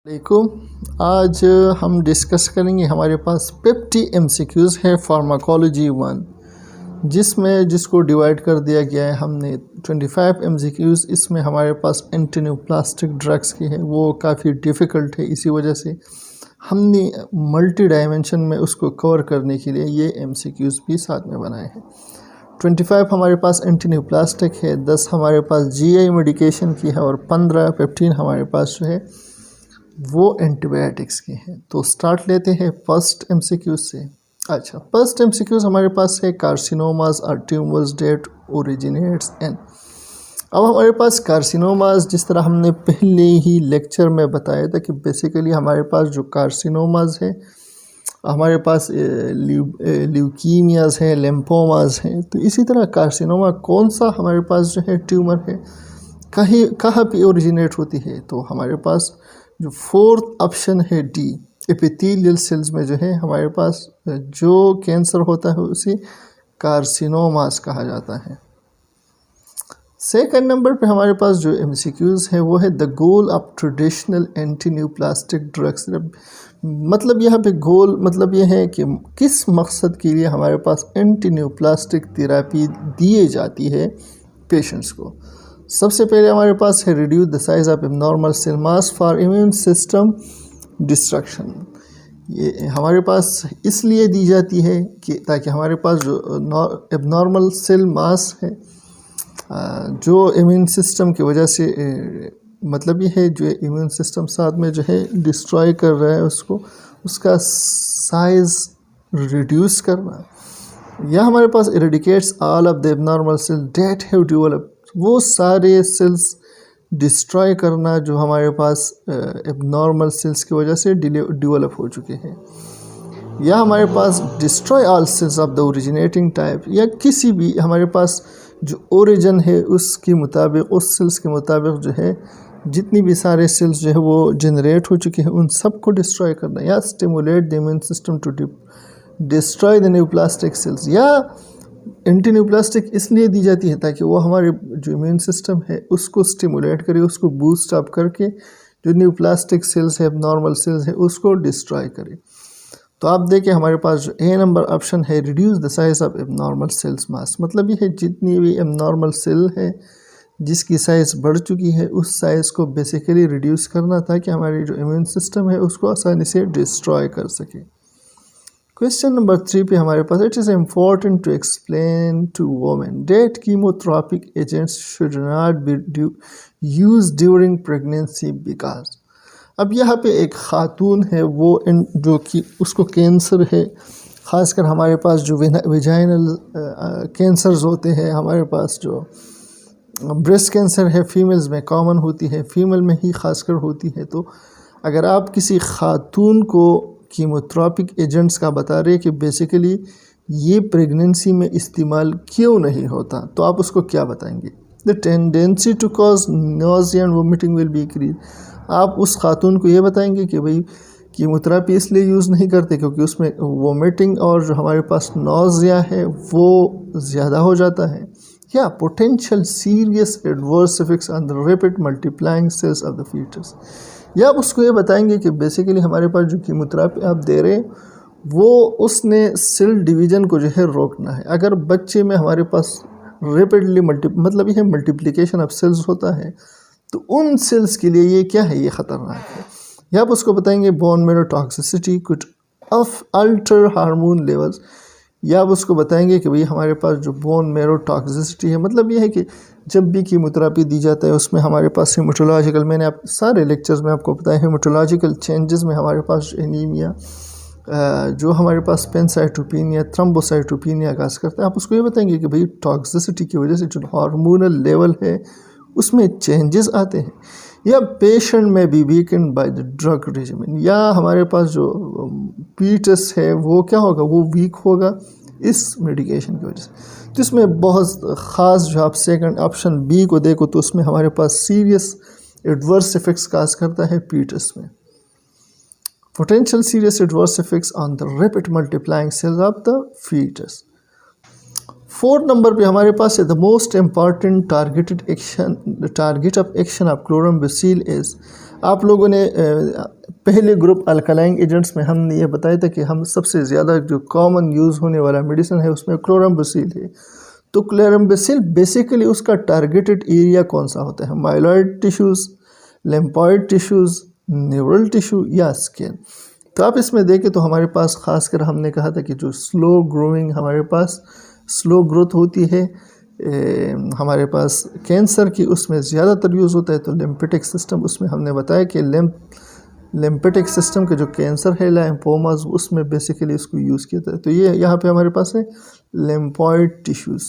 वालेकुम। आज हम डिस्कस करेंगे, हमारे पास 50 MCQs है फार्माकोलॉजी 1, जिसको डिवाइड कर दिया गया है हमने 25 MCQs। इसमें हमारे पास एंटीन्यूप्लास्टिक ड्रग्स की है, वो काफ़ी डिफ़िकल्ट है, इसी वजह से हमने मल्टी डायमेंशन में उसको कवर करने के लिए ये MCQs भी साथ में बनाए हैं। 25 हमारे पास एंटीन्यूप्लास्टिक है, 10 हमारे पास GI मेडिकेशन की है और 15 हमारे पास जो है वो एंटीबायोटिक्स की हैं। तो स्टार्ट लेते हैं फर्स्ट MCQ से। अच्छा, फर्स्ट MCQ हमारे पास है carcinomas are tumours that originates in. अब हमारे पास कार्सिनोमास, जिस तरह हमने पहले ही लेक्चर में बताया था कि बेसिकली हमारे पास जो कार्सिनोमास है, हमारे पास ल्यूकीमियाज हैं, लिम्फोमास हैं। तो इसी तरह कार्सिनोमा कौन सा हमारे पास जो है ट्यूमर है, कहाँ पे ओरिजिनेट होती है, तो हमारे पास जो फोर्थ ऑप्शन है डी, एपिथेलियल सेल्स में जो है हमारे पास जो कैंसर होता है उसे कार्सिनोमास कहा जाता है। सेकंड नंबर पे हमारे पास जो MCQs है वो है the goal of traditional antineoplastic drugs. मतलब यहाँ पे गोल मतलब ये है कि किस मकसद के लिए हमारे पास एंटीन्यूप्लास्टिक थेरेपी दी जाती है पेशेंट्स को। सबसे पहले हमारे पास है reduce the size of abnormal cell mass for immune system destruction. ये हमारे पास इसलिए दी जाती है कि ताकि हमारे पास जो एबनॉर्मल सेल मास है जो इम्यून सिस्टम की वजह से मतलब ये है जो इम्यून सिस्टम साथ में जो है डिस्ट्रॉय कर रहा है उसका साइज रिड्यूस करना, या हमारे पास eradicates all of the abnormal cell that have developed, वो सारे सेल्स डिस्ट्रॉय करना जो हमारे पास एबनॉर्मल सेल्स की वजह से डेवलप हो चुके हैं। या हमारे पास destroy all cells of the originating type, या किसी भी हमारे पास जो ओरिजिन है उसके मुताबिक, उस सेल्स के मुताबिक जो है जितनी भी सारे सेल्स जो है वो जनरेट हो चुके हैं उन सब को डिस्ट्रॉय करना। या stimulate the immune system to destroy the neoplastic cells. या एंटीन्यूप्लास्टिक इसलिए दी जाती है ताकि वो हमारे जो इम्यून सिस्टम है उसको स्टिमुलेट करे, उसको बूस्ट अप करके जो न्यूप्लास्टिक सेल्स है, नॉर्मल सेल्स है, उसको डिस्ट्रॉय करे। तो आप देखें हमारे पास जो ए नंबर ऑप्शन है reduce the size of abnormal cells mass, मतलब ये है जितनी भी एबनॉर्मल सेल है जिसकी साइज़ बढ़ चुकी है उस साइज़ को बेसिकली रिड्यूस करना ताकि हमारी जो इम्यून सिस्टम है उसको आसानी से डिस्ट्रॉय कर सके। क्वेश्चन नंबर 3 पे हमारे पास it is important to explain to women that chemotherapeutic agents should not be use during pregnancy because. अब यहाँ पे एक खातून है वो जो कि उसको कैंसर है, ख़ासकर हमारे पास जो विजाइनल कैंसर्स होते हैं, हमारे पास जो ब्रेस्ट कैंसर है फीमेल्स में कॉमन होती है, फीमेल में ही ख़ासकर होती है। तो अगर आप किसी खातून को कीमोथेरेपिक एजेंट्स का बता रहे कि बेसिकली ये प्रेगनेंसी में इस्तेमाल क्यों नहीं होता, तो आप उसको क्या बताएंगे? The tendency to cause nausea and vomiting will be increase. आप उस खातून को ये बताएंगे कि भाई कीमोथेरेपी इसलिए यूज़ नहीं करते क्योंकि उसमें वोमिटिंग और जो हमारे पास नोजिया है वो ज़्यादा हो जाता है। या potential serious adverse effects on the rapid multiplying cells of the foetus. या आप उसको ये बताएंगे कि बेसिकली हमारे पास जो कीमोथेरेपी आप दे रहे हैं वो उसने सेल डिवीज़न को जो है रोकना है। अगर बच्चे में हमारे पास रैपिडली मतलब ये मल्टीप्लिकेशन ऑफ सेल्स होता है तो उन सेल्स के लिए ये क्या है, ये ख़तरनाक है। या आप उसको बताएंगे bone marrow toxicity could of alter hormone levels. या आप उसको बताएंगे कि भाई हमारे पास जो बोन मेरो टॉक्सिसिटी है, मतलब ये है कि जब भी कीमोथेरेपी दी जाता है उसमें हमारे पास हेमाटोलॉजिकल, मैंने आप सारे लेक्चर्स में आपको बताया, हेमाटोलॉजिकल चेंजेस में हमारे पास एनीमिया, जो हमारे पास पेनसाइटोपिनिया, थ्रोम्बोसाइटोपिनिया काज करता है। आप उसको ये बताएंगे कि भाई टॉक्सिसिटी की वजह से जो हार्मोनल लेवल है उसमें चेंजेस आते हैं। या पेशेंट में B weekend by the drug regimen, या हमारे पास जो फीटस है वो क्या होगा, वो वीक होगा इस मेडिकेशन की वजह से। तो इसमें बहुत ख़ास जो आप सेकंड ऑप्शन बी को देखो तो उसमें हमारे पास सीरियस एडवर्स इफेक्ट्स काज करता है फीटस में। Potential serious adverse effects on the rapid multiplying cells of the fetus. 4 number पे हमारे पास है the most important targeted action, the target of action of chlorambucil is. आप लोगों ने पहले ग्रुप अल्कलाइन एजेंट्स में हमने ये बताया था कि हम सबसे ज़्यादा जो कॉमन यूज़ होने वाला मेडिसिन है उसमें क्लोराम्बेसिल है। तो क्लोराम्बेसिल बेसिकली उसका टारगेटेड एरिया कौन सा होता है? Myeloid tissues, lymphoid tissues, neural tissue या स्किन। तो आप इसमें देखें तो हमारे पास खासकर हमने कहा था कि जो स्लो ग्रोइंग हमारे पास स्लो ग्रोथ होती है हमारे पास कैंसर की, उसमें ज़्यादातर यूज़ होता है। तो लिम्फेटिक सिस्टम, उसमें हमने बताया कि लिम्फेटिक सिस्टम के जो कैंसर है लाइम्फोमास, उसमें बेसिकली इसको यूज़ किया जाता है। तो ये यहाँ पे हमारे पास है लिम्फॉइड टिश्यूज़।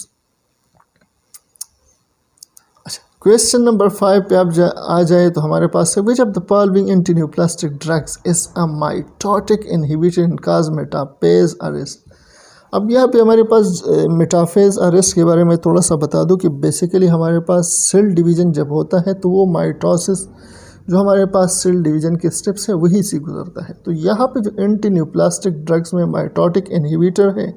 अच्छा, क्वेश्चन नंबर 5 पे आप आ जाए तो हमारे पास है which of the following antineoplastic drugs is a mitotic inhibitor in cause metaphase arrest. अब यहाँ पे हमारे पास मेटाफेज अरेस्ट के बारे में थोड़ा सा बता दूं कि बेसिकली हमारे पास सेल डिवीज़न जब होता है तो वो माइटोसिस जो हमारे पास सेल डिवीज़न के स्टेप्स है वही से गुजरता है। तो यहाँ पे जो एंटीन्यूप्लास्टिक ड्रग्स में माइटोटिक इनहिबिटर है,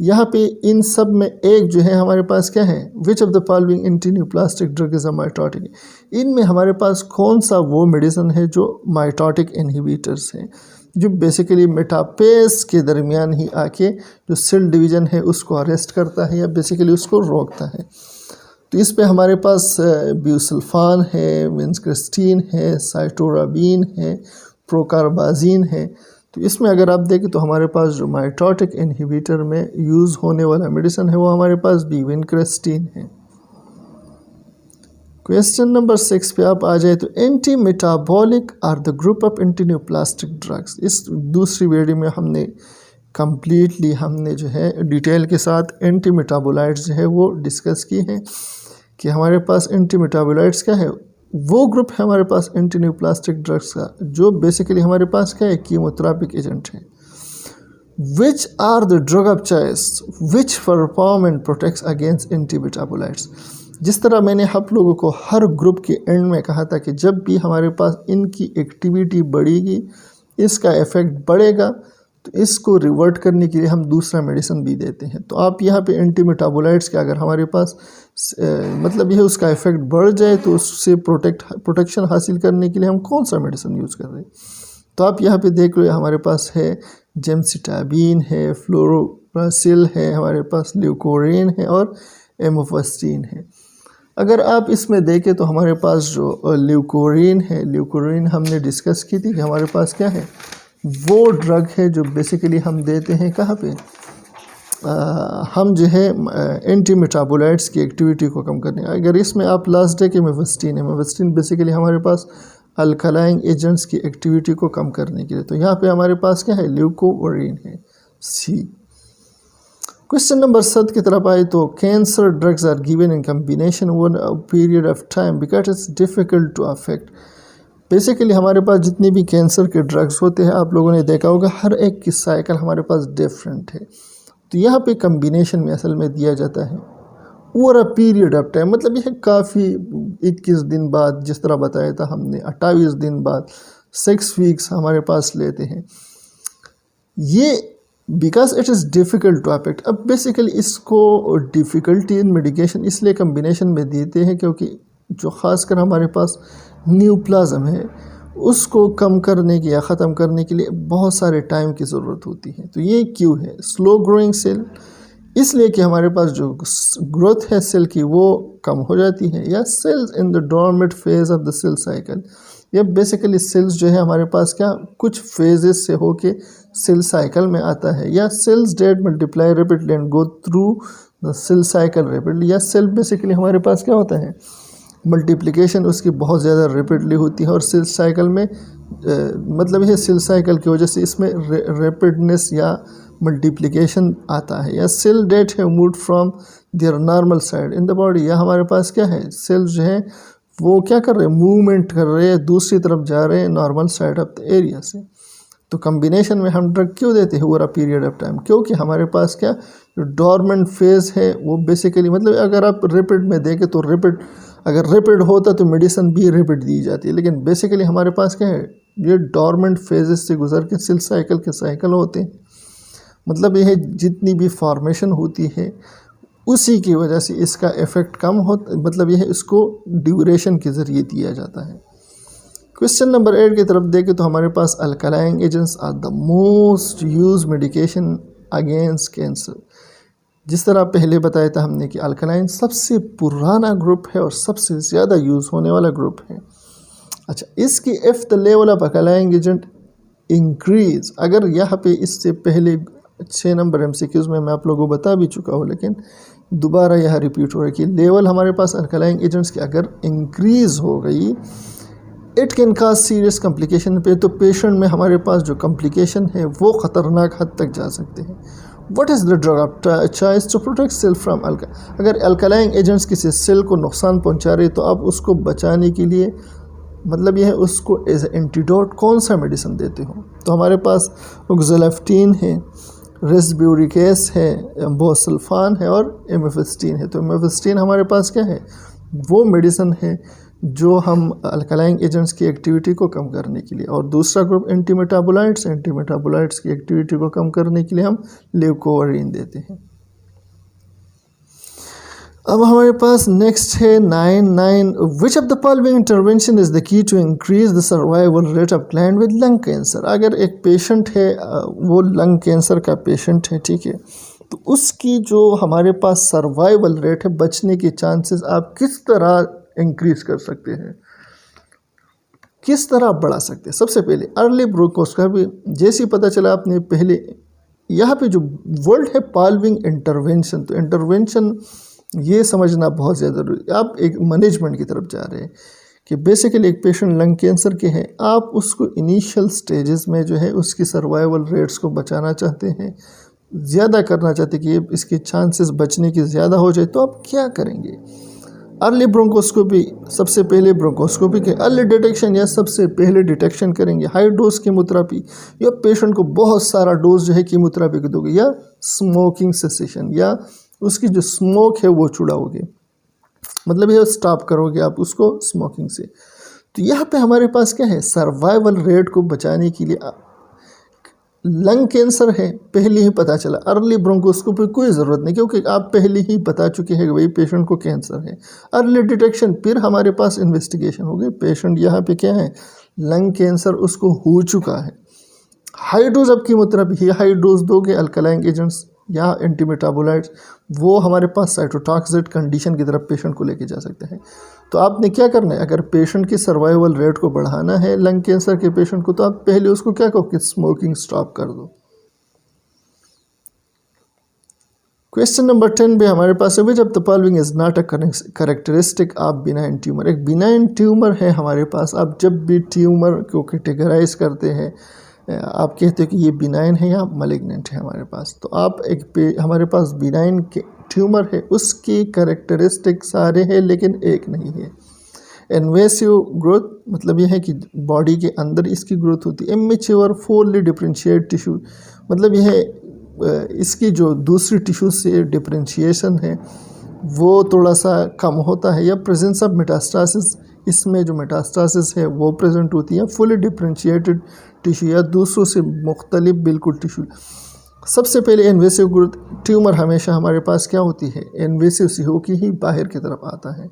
यहाँ पे इन सब में एक जो है हमारे पास क्या है, which of the following antineoplastic drug is a mitotic. इनमें हमारे पास कौन सा वो मेडिसिन है जो माइटोटिक इनहिबिटर्स है, जो बेसिकली मेटाफेज के दरमियान ही आके जो सेल डिवीज़न है उसको अरेस्ट करता है या बेसिकली उसको रोकता है। तो इस पे हमारे पास ब्यूसल्फान है, विन्क्रिस्टीन है, साइटोराबिन है, प्रोकार्बाजिन है। तो इसमें अगर आप देखें तो हमारे पास जो माइटोटिक इनहिबिटर में यूज़ होने वाला मेडिसिन है वो हमारे पास भी विन्क्रिस्टीन है। क्वेश्चन नंबर 6 पे आप आ जाए तो anti metabolic are the group of antineoplastic drugs. इस दूसरी वीडियो में हमने कम्प्लीटली हमने जो है डिटेल के साथ एंटी मेटाबोलाइट्स जो है वो डिस्कस की हैं कि हमारे पास एंटी मेटाबोलाइट्स क्या है, वो ग्रुप है हमारे पास एंटीन्यूप्लास्टिक ड्रग्स का जो बेसिकली हमारे पास क्या है, कीमोथेरापिक एजेंट है। Which are the drug of choice which perform and protects against anti metabolites. जिस तरह मैंने आप लोगों को हर ग्रुप के एंड में कहा था कि जब भी हमारे पास इनकी एक्टिविटी बढ़ेगी, इसका इफेक्ट बढ़ेगा, तो इसको रिवर्ट करने के लिए हम दूसरा मेडिसिन भी देते हैं। तो आप यहाँ पे एंटी मेटाबोलाइट्स के अगर हमारे पास मतलब यह उसका इफेक्ट बढ़ जाए तो उससे प्रोटेक्शन हासिल करने के लिए हम कौन सा मेडिसिन यूज़ कर रहे हैं। तो आप यहाँ पे देख लो हमारे पास है जेमसिटाबिन है, फ्लोरोप्रासिल है, हमारे पास ल्यूकोरीन है और एमोफेस्टिन है। अगर आप इसमें देखें तो हमारे पास जो ल्यूकोरीन है, ल्यूकोरीन हमने डिस्कस की थी कि हमारे पास क्या है, वो ड्रग है जो बेसिकली हम देते हैं कहाँ पे, हम जो है एंटी मेटाबोलाइट्स की एक्टिविटी को कम करने। अगर इसमें आप लास्ट डे के मेफेस्टिन है, मेफेस्टिन बेसिकली हमारे पास अल्कलाइन एजेंट्स की एक्टिविटी को कम करने के लिए। तो यहाँ पे हमारे पास क्या है, ल्यूकोरीन है, सी। क्वेश्चन नंबर 7 की तरफ आए तो cancer drugs are given in combination over a period of time because it's difficult to affect. Basically हमारे पास जितने भी कैंसर के ड्रग्स होते हैं आप लोगों ने देखा होगा हर एक की साइकिल हमारे पास डिफरेंट है। तो यहाँ पे कम्बिनेशन में असल में दिया जाता है over a period of time, मतलब यह काफ़ी 21 दिन बाद, जिस तरह बताया था हमने 28 दिन बाद, 6 वीक्स हमारे पास लेते हैं ये, because it is difficult to affect. अब बेसिकली इसको डिफ़िकल्टी इन मेडिकेशन इसलिए कम्बिनेशन में देते हैं क्योंकि जो ख़ासकर हमारे पास न्यूप्लाज्म है उसको कम करने की या ख़त्म करने के लिए बहुत सारे टाइम की ज़रूरत होती है। तो ये क्यों है, स्लो ग्रोइंग सेल, इसलिए कि हमारे पास जो ग्रोथ है सेल की वो कम हो जाती है, या cells in the dormant phase of the cell cycle, या बेसिकली सेल्स जो है हमारे पास क्या कुछ फेजेस से होके सेल साइकिल में आता है, या cells that multiply rapidly and go through the cell cycle rapidly, या सेल बेसिकली हमारे पास क्या होता है, मल्टीप्लिकेशन उसकी बहुत ज़्यादा रैपिडली होती है और सेल साइकिल में मतलब यह सेल साइकिल की वजह से इसमें रैपिडनेस या मल्टीप्लिकेशन आता है, या सेल डेट है move from there normal side in the body, या हमारे पास क्या है सेल जो है वो क्या कर रहे हैं, मूवमेंट कर रहे हैं, दूसरी तरफ जा रहे हैं normal side of the area से। तो कम्बिनेशन में हम ड्रग क्यों देते हैं over a period of time, क्योंकि हमारे पास क्या जो डोरमेंट फेज़ है वो बेसिकली मतलब अगर आप रैपिड में देखें तो रैपिड, अगर रैपिड होता तो मेडिसिन भी रैपिड दी जाती है, लेकिन बेसिकली हमारे पास क्या है ये डोरमेंट फेजेस से गुजर के सेल साइकिल के साइकिल होते हैं। मतलब यह जितनी भी फॉर्मेशन होती है उसी की वजह से इसका इफ़ेक्ट कम होता, मतलब यह इसको ड्यूरेशन के ज़रिए दिया जाता है। क्वेश्चन नंबर 8 की तरफ देखें तो हमारे पास alkaline agents are the most use medication against cancer. जिस तरह पहले बताया था हमने कि अल्कलाइन सबसे पुराना ग्रुप है और सबसे ज़्यादा यूज़ होने वाला ग्रुप है। अच्छा, इसकी if the level of alkaline agent increase, अगर यहाँ पे इससे पहले 6 नंबर MCQs में मैं आप लोगों को बता भी चुका हूँ, लेकिन दोबारा यह रिपीट हो रहा है कि लेवल हमारे पास अल्कलाइन एजेंट्स की अगर इंक्रीज हो गई, it can cause serious complication पे, तो पेशेंट में हमारे पास जो कॉम्प्लिकेशन है वो ख़तरनाक हद तक जा सकते हैं। What is the drug of choice to protect cell from अगर अल्कलाइन एजेंट्स किसी सेल को नुकसान पहुंचा रहे तो आप उसको बचाने के लिए मतलब यह है उसको एज एंटीडोट कौन सा मेडिसिन देते हो। तो हमारे पास ओक्सोलेफ्टिन है, रेस्ब्यूरिकेस है, एम्बोसल्फान है और एमिफेस्टिन है। तो एमिफेस्टिन हमारे पास क्या है, वो मेडिसिन है जो हम अल्कलाइन एजेंट्स की एक्टिविटी को कम करने के लिए, और दूसरा ग्रुप एंटी मेटाबोलाइट्स की एक्टिविटी को कम करने के लिए हम ल्यूकोवरीन देते हैं। अब हमारे पास नेक्स्ट है 9 which of the following intervention is the key to increase the survival rate of client with lung cancer. अगर एक पेशेंट है वो लंग कैंसर का पेशेंट है, ठीक है, तो उसकी जो हमारे पास सर्वाइवल रेट है, बचने के चांसेस आप किस तरह इंक्रीज कर सकते हैं, किस तरह बढ़ा सकते हैं। सबसे पहले अर्ली ब्रोंकोस्कोपी, जैसे पता चला आपने पहले यहाँ पे जो वर्ड है फॉलोइंग इंटरवेंशन, तो इंटरवेंशन ये समझना बहुत ज़्यादा जरूरी है। आप एक मैनेजमेंट की तरफ जा रहे हैं कि बेसिकली एक पेशेंट लंग कैंसर के हैं, आप उसको इनिशियल स्टेजेस में जो है उसकी सर्वाइवल रेट्स को बचाना चाहते हैं, ज़्यादा करना चाहते हैं कि इसके चांसेस बचने की ज़्यादा हो जाए, तो आप क्या करेंगे। अर्ली ब्रोंकोस्कोपी, सबसे पहले ब्रोंकोस्कोपी के अर्ली डिटेक्शन या सबसे पहले डिटेक्शन करेंगे। हाई डोज कीमोथेरेपी, या पेशेंट को बहुत सारा डोज जो है कीमोथेरेपी को दोगे, या स्मोकिंग सेसेशन, या उसकी जो स्मोक है वो छुड़ाओगे, मतलब ये स्टॉप करोगे आप उसको स्मोकिंग से। तो यहाँ पे हमारे पास क्या है, सर्वाइवल रेट को बचाने के लिए लंग कैंसर है पहले ही पता चला, अर्ली ब्रोंकोस्कोपी कोई ज़रूरत नहीं, क्योंकि आप पहले ही बता चुके हैं कि भाई पेशेंट को कैंसर है। अर्ली डिटेक्शन, फिर हमारे पास इन्वेस्टिगेशन हो गई, पेशेंट यहाँ पे क्या है, लंग कैंसर उसको हो चुका है। High dose of chemotherapy, high dose दोगे अल्कलाइन एजेंट्स या एंटी मेटाबोलाइट्स, वो हमारे पास साइटोटॉक्सिक कंडीशन की तरफ पेशेंट को लेके जा सकते हैं। तो आपने क्या करना है, अगर पेशेंट की सर्वाइवल रेट को बढ़ाना है लंग कैंसर के पेशेंट को, तो आप पहले उसको क्या कहो कि स्मोकिंग स्टॉप कर दो। क्वेश्चन नंबर 10 भी हमारे पास है, which of the following is not a characteristic of benign tumour. एक बिनाइन ट्यूमर है हमारे पास, आप जब भी ट्यूमर को कैटेगराइज करते हैं आप कहते हैं कि ये बिनाइन है या मैलिग्नेंट है हमारे पास। तो आप हमारे पास बिनाइन के ट्यूमर है, उसकी कैरेक्टरिस्टिक सारे हैं लेकिन एक नहीं है। इन्वेसिव ग्रोथ, मतलब यह है कि बॉडी के अंदर इसकी ग्रोथ होती है। इमेच्योर फुल्ली डिफरेंशिएट टिश्यू, मतलब यह इसकी जो दूसरी टिश्यू से डिफरेंशिएशन है वो थोड़ा सा कम होता है। या प्रेजेंस ऑफ मेटास्टासिस, इसमें जो मेटास्टासिस है वो प्रेजेंट होती है। फुली डिफरेंशिएटेड टिश्यू या दूसरों से मुख्तलिफ बिल्कुल टिश्यू। सबसे पहले इन्वेसिव ग्रोथ, ट्यूमर हमेशा हमारे पास क्या होती है, इन्वेसिव सी होकर ही बाहर की तरफ आता है।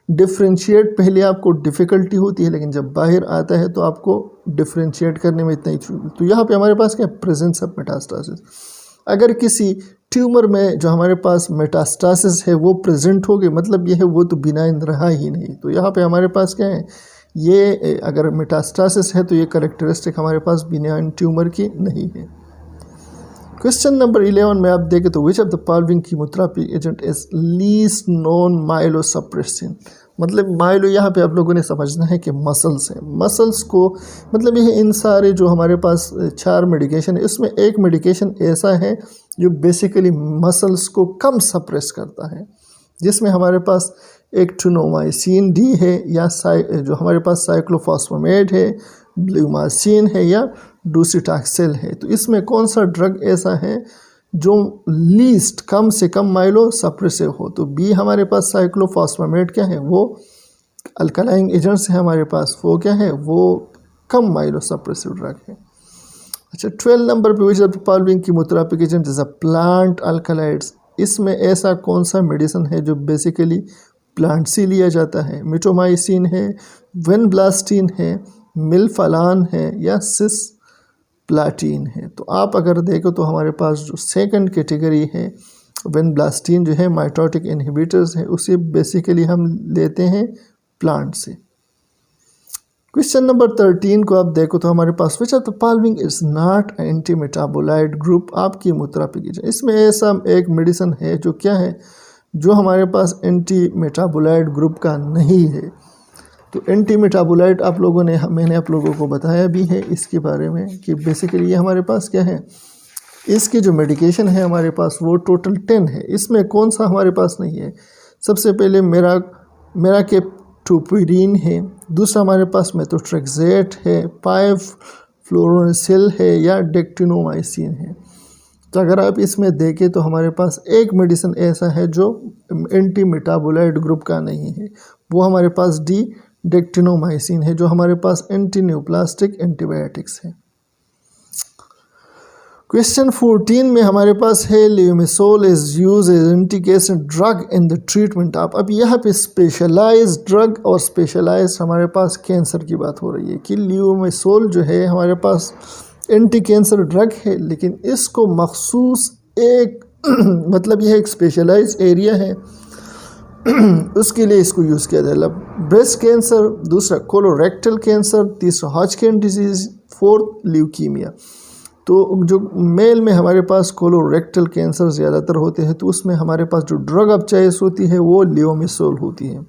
डिफरेंशिएट पहले आपको डिफ़िकल्टी होती है, लेकिन जब बाहर आता है तो आपको डिफरेंशिएट करने में इतना ही। तो यहाँ पे हमारे पास क्या, प्रेजेंस ऑफ मेटास्टासिस। अगर किसी ट्यूमर में जो हमारे पास मेटास्टासिस है वो प्रेजेंट हो गए, मतलब ये है वो तो बिनाइन रहा ही नहीं। तो यहाँ पे हमारे पास क्या है, ये अगर मेटास्टासिस है तो ये कैरेक्टरिस्टिक हमारे पास बिनाइन ट्यूमर की नहीं है। क्वेश्चन नंबर 11 में आप देखें तो which of the following chemotherapy agent is least known myelosuppression. मतलब माइलो यहाँ पे आप लोगों ने समझना है कि मसल्स हैं, मसल्स को मतलब ये इन सारे जो हमारे पास 4 मेडिकेशन है, इसमें एक मेडिकेशन ऐसा है जो बेसिकली मसल्स को कम सप्रेस करता है, जिसमें हमारे पास एक टुनोमाइसिन डी है, या जो हमारे पास साइक्लोफॉस्फेमेट है, ब्लूमासिन है, या डोसीटैक्सेल है। तो इसमें कौन सा ड्रग ऐसा है जो लीस्ट कम से कम माइलो सप्रेसिव हो। तो बी हमारे पास साइक्लोफॉस्फेमेट क्या है, वो अल्कलाइन एजेंट्स है हमारे पास, वो क्या है, वो कम माइलो सप्रेसिव ड्रग है। अच्छा 12 नंबर पे विच of the following chemotherapy agent is a plant alkaloids. इसमें ऐसा कौन सा मेडिसिन है जो बेसिकली प्लांट से लिया जाता है। मिटोमाइसिन है, वेनब्लास्टिन है, मिल्फलान है या सिस प्लाटीन है। तो आप अगर देखो तो हमारे पास जो सेकंड कैटेगरी है वेनब्लास्टीन जो है माइटोटिक इनहिबिटर्स है, उसे बेसिकली हम लेते हैं प्लांट से। क्वेश्चन नंबर 13 को आप देखो तो हमारे पास which of the following is not anti metabolite group आपकी मुतराफिक। इसमें ऐसा एक मेडिसिन है जो क्या है, जो हमारे पास एंटी मेटाबोलाइट ग्रुप का नहीं है। तो एंटी मेटाबोलाइट आप लोगों ने मैंने आप लोगों को बताया भी है इसके बारे में कि बेसिकली ये हमारे पास क्या है, इसकी जो मेडिकेशन है हमारे पास वो टोटल 10 है। इसमें कौन सा हमारे पास नहीं है? सबसे पहले मेरा के टोपिरीन है, दूसरा हमारे पास मेथोट्रेक्सेट है, पाइफ्लोरासिल है या डेक्टिनोमाइसिन है। तो अगर आप इसमें देखें तो हमारे पास एक मेडिसिन ऐसा है जो एंटी मेटाबोलाइट ग्रुप का नहीं है, वो हमारे पास डेक्टिनोमाइसिन है जो हमारे पास एंटी न्यूप्लास्टिक एंटीबायोटिक्स है। क्वेश्चन 14 में हमारे पास है levamisole is use as anticancer drug in the treatment of. अब यहाँ पे स्पेशलाइज ड्रग और स्पेशलाइज हमारे पास कैंसर की बात हो रही है कि लियोमिसोल जो है हमारे पास एंटी कैंसर ड्रग है, लेकिन इसको मखसूस एक मतलब यह एक स्पेशलाइज एरिया है उसके लिए इसको यूज़ किया जाए। ब्रेस्ट कैंसर, दूसरा कोलोरेक्टल कैंसर, तीसरा हॉजकिन डिजीज़, फोर्थ ल्यूकीमिया। तो जो मेल में हमारे पास कोलोरेक्टल कैंसर ज़्यादातर होते हैं, तो उसमें हमारे पास जो ड्रग ऑफ चॉइस होती है वो लियोमिसोल होती है।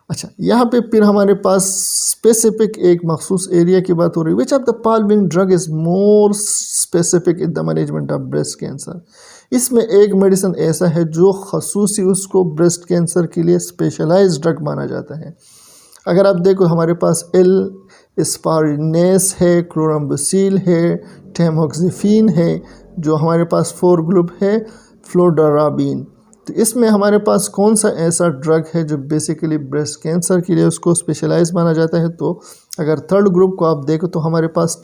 अच्छा, यहाँ पे फिर हमारे पास स्पेसिफिक एक मखसूस एरिया की बात हो रही है। Which of the following drug is more specific in the management of breast cancer. इसमें एक मेडिसिन ऐसा है जो खसूसी उसको ब्रेस्ट कैंसर के लिए स्पेशलाइज्ड ड्रग माना जाता है। अगर आप देखो हमारे पास एस्पारिनेस है, क्लोराम्बुसिल है, टेमोक्सिफिन है, जो हमारे पास 4 ग्रुप है फ्लोडराबिन। तो इसमें हमारे पास कौन सा ऐसा ड्रग है जो बेसिकली ब्रेस्ट कैंसर के लिए उसको स्पेशलाइज माना जाता है? तो अगर थर्ड ग्रुप को आप देखो तो हमारे पास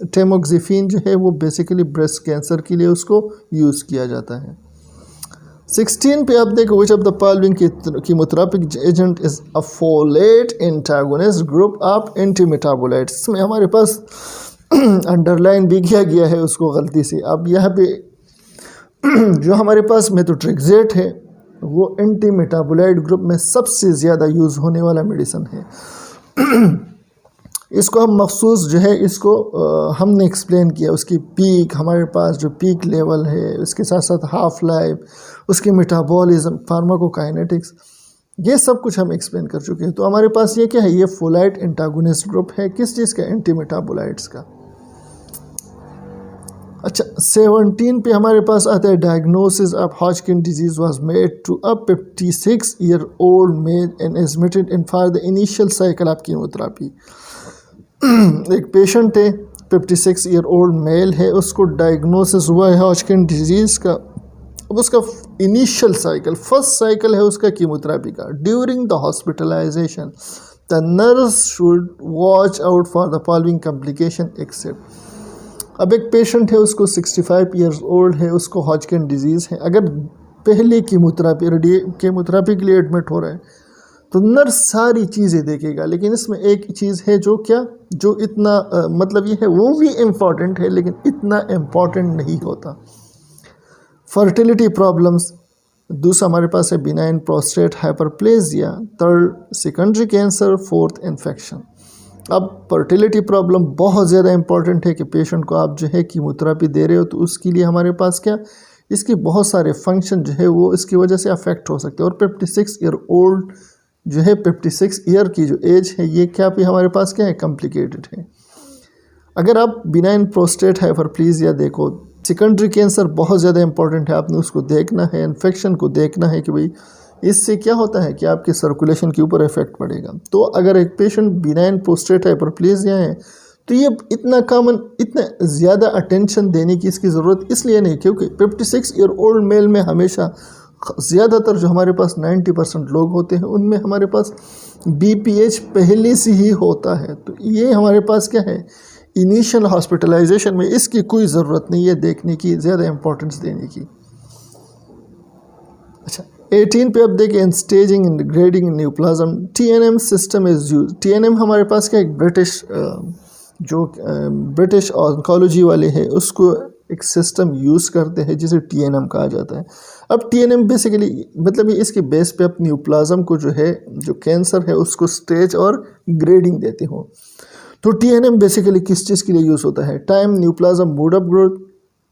टेमोक्सिफिन जो है वो बेसिकली ब्रेस्ट कैंसर के लिए उसको यूज़ किया जाता है। 16 पे आप देखो विच ऑफ द फॉलोइंग की मुतराफिक agent is a folate antagonist group of anti metabolites. इसमें हमारे पास अंडरलाइन भी किया गया है उसको गलती से। अब यहाँ पे जो हमारे पास मेथोट्रेक्सेट है वो एंटी मेटाबोलाइट ग्रुप में सबसे ज़्यादा यूज़ होने वाला मेडिसिन है। इसको हम मखसूस जो है इसको हमने एक्सप्लेन किया, उसकी पीक हमारे पास जो पीक लेवल है, उसके साथ साथ हाफ लाइफ, उसकी मेटाबॉलिज्म, फार्माकोकाइनेटिक्स, ये सब कुछ हम एक्सप्लेन कर चुके हैं। तो हमारे पास ये क्या है, ये फोलाइट एंटागोनिस्ट ग्रुप है किस चीज़ का? एंटी मेटाबोलाइट्स का। अच्छा, 17 पे हमारे पास आता है diagnosis of Hodgkin disease was made to a 56-year-old male and admitted in for the initial cycle of chemotherapy. एक पेशेंट है 56-year-old मेल है, उसको डायग्नोसिस हुआ है हॉजकिन डिजीज़ का। अब उसका इनिशियल साइकिल, फर्स्ट साइकिल है उसका कीमोथेरेपी का। During the hospitalisation the nurse should watch out for the following complication except. अब एक पेशेंट है उसको 65 years old है, उसको हॉजकिन डिजीज़ है। अगर पहले कीमोथेरेपी के लिए एडमिट हो रहा है तो नर्स सारी चीज़ें देखेगा, लेकिन इसमें एक चीज़ है जो क्या, जो इतना मतलब ये है वो भी इम्पॉर्टेंट है लेकिन इतना इम्पॉर्टेंट नहीं होता। फर्टिलिटी प्रॉब्लम्स, दूसरा हमारे पास है benign prostate hyperplasia, third secondary cancer, fourth infection. अब फर्टिलिटी प्रॉब्लम बहुत ज़्यादा इंपॉर्टेंट है कि पेशेंट को आप जो है कीमोथेरेपी दे रहे हो तो उसके लिए हमारे पास क्या, इसके बहुत सारे फंक्शन जो है वो इसकी वजह से अफेक्ट हो सकते हैं। और 56-year-old जो है 56 ईयर की जो एज है ये क्या भी हमारे पास क्या है, कॉम्प्लिकेटेड है। अगर आप बिनाइन प्रोस्टेट हाइपरप्लेजिया देखो, सेकेंडरी कैंसर बहुत ज़्यादा इंपॉर्टेंट है, आपने उसको देखना है, इन्फेक्शन को देखना है कि भाई इससे क्या होता है कि आपके सर्कुलेशन के ऊपर इफेक्ट पड़ेगा। तो अगर एक पेशेंट बिनाइन प्रोस्टेट हाइपरप्लेजिया है तो ये इतना कॉमन, इतना ज़्यादा अटेंशन देने की इसकी ज़रूरत इसलिए नहीं क्योंकि 56-year-old मेल में हमेशा ज़्यादातर जो हमारे पास 90% लोग होते हैं उनमें हमारे पास BPH पहले से ही होता है। तो ये हमारे पास क्या है, इनिशियल हॉस्पिटलाइजेशन में इसकी कोई ज़रूरत नहीं है देखने की, ज़्यादा इम्पोर्टेंस देने की। अच्छा, 18 पे अब देखें, in staging in grading neoplasm TNM system is use. TNM हमारे पास क्या एक ब्रिटिश ऑन्कोलॉजी वाले हैं उसको एक सिस्टम यूज़ करते हैं जिसे TNM कहा जाता है। अब TNM बेसिकली मतलब ये इसके बेस पे अपनी न्यूप्लाज्म को जो है जो कैंसर है उसको स्टेज और ग्रेडिंग देते हो। तो TNM बेसिकली किस चीज़ के लिए यूज़ होता है? Time neoplasm mode of growth,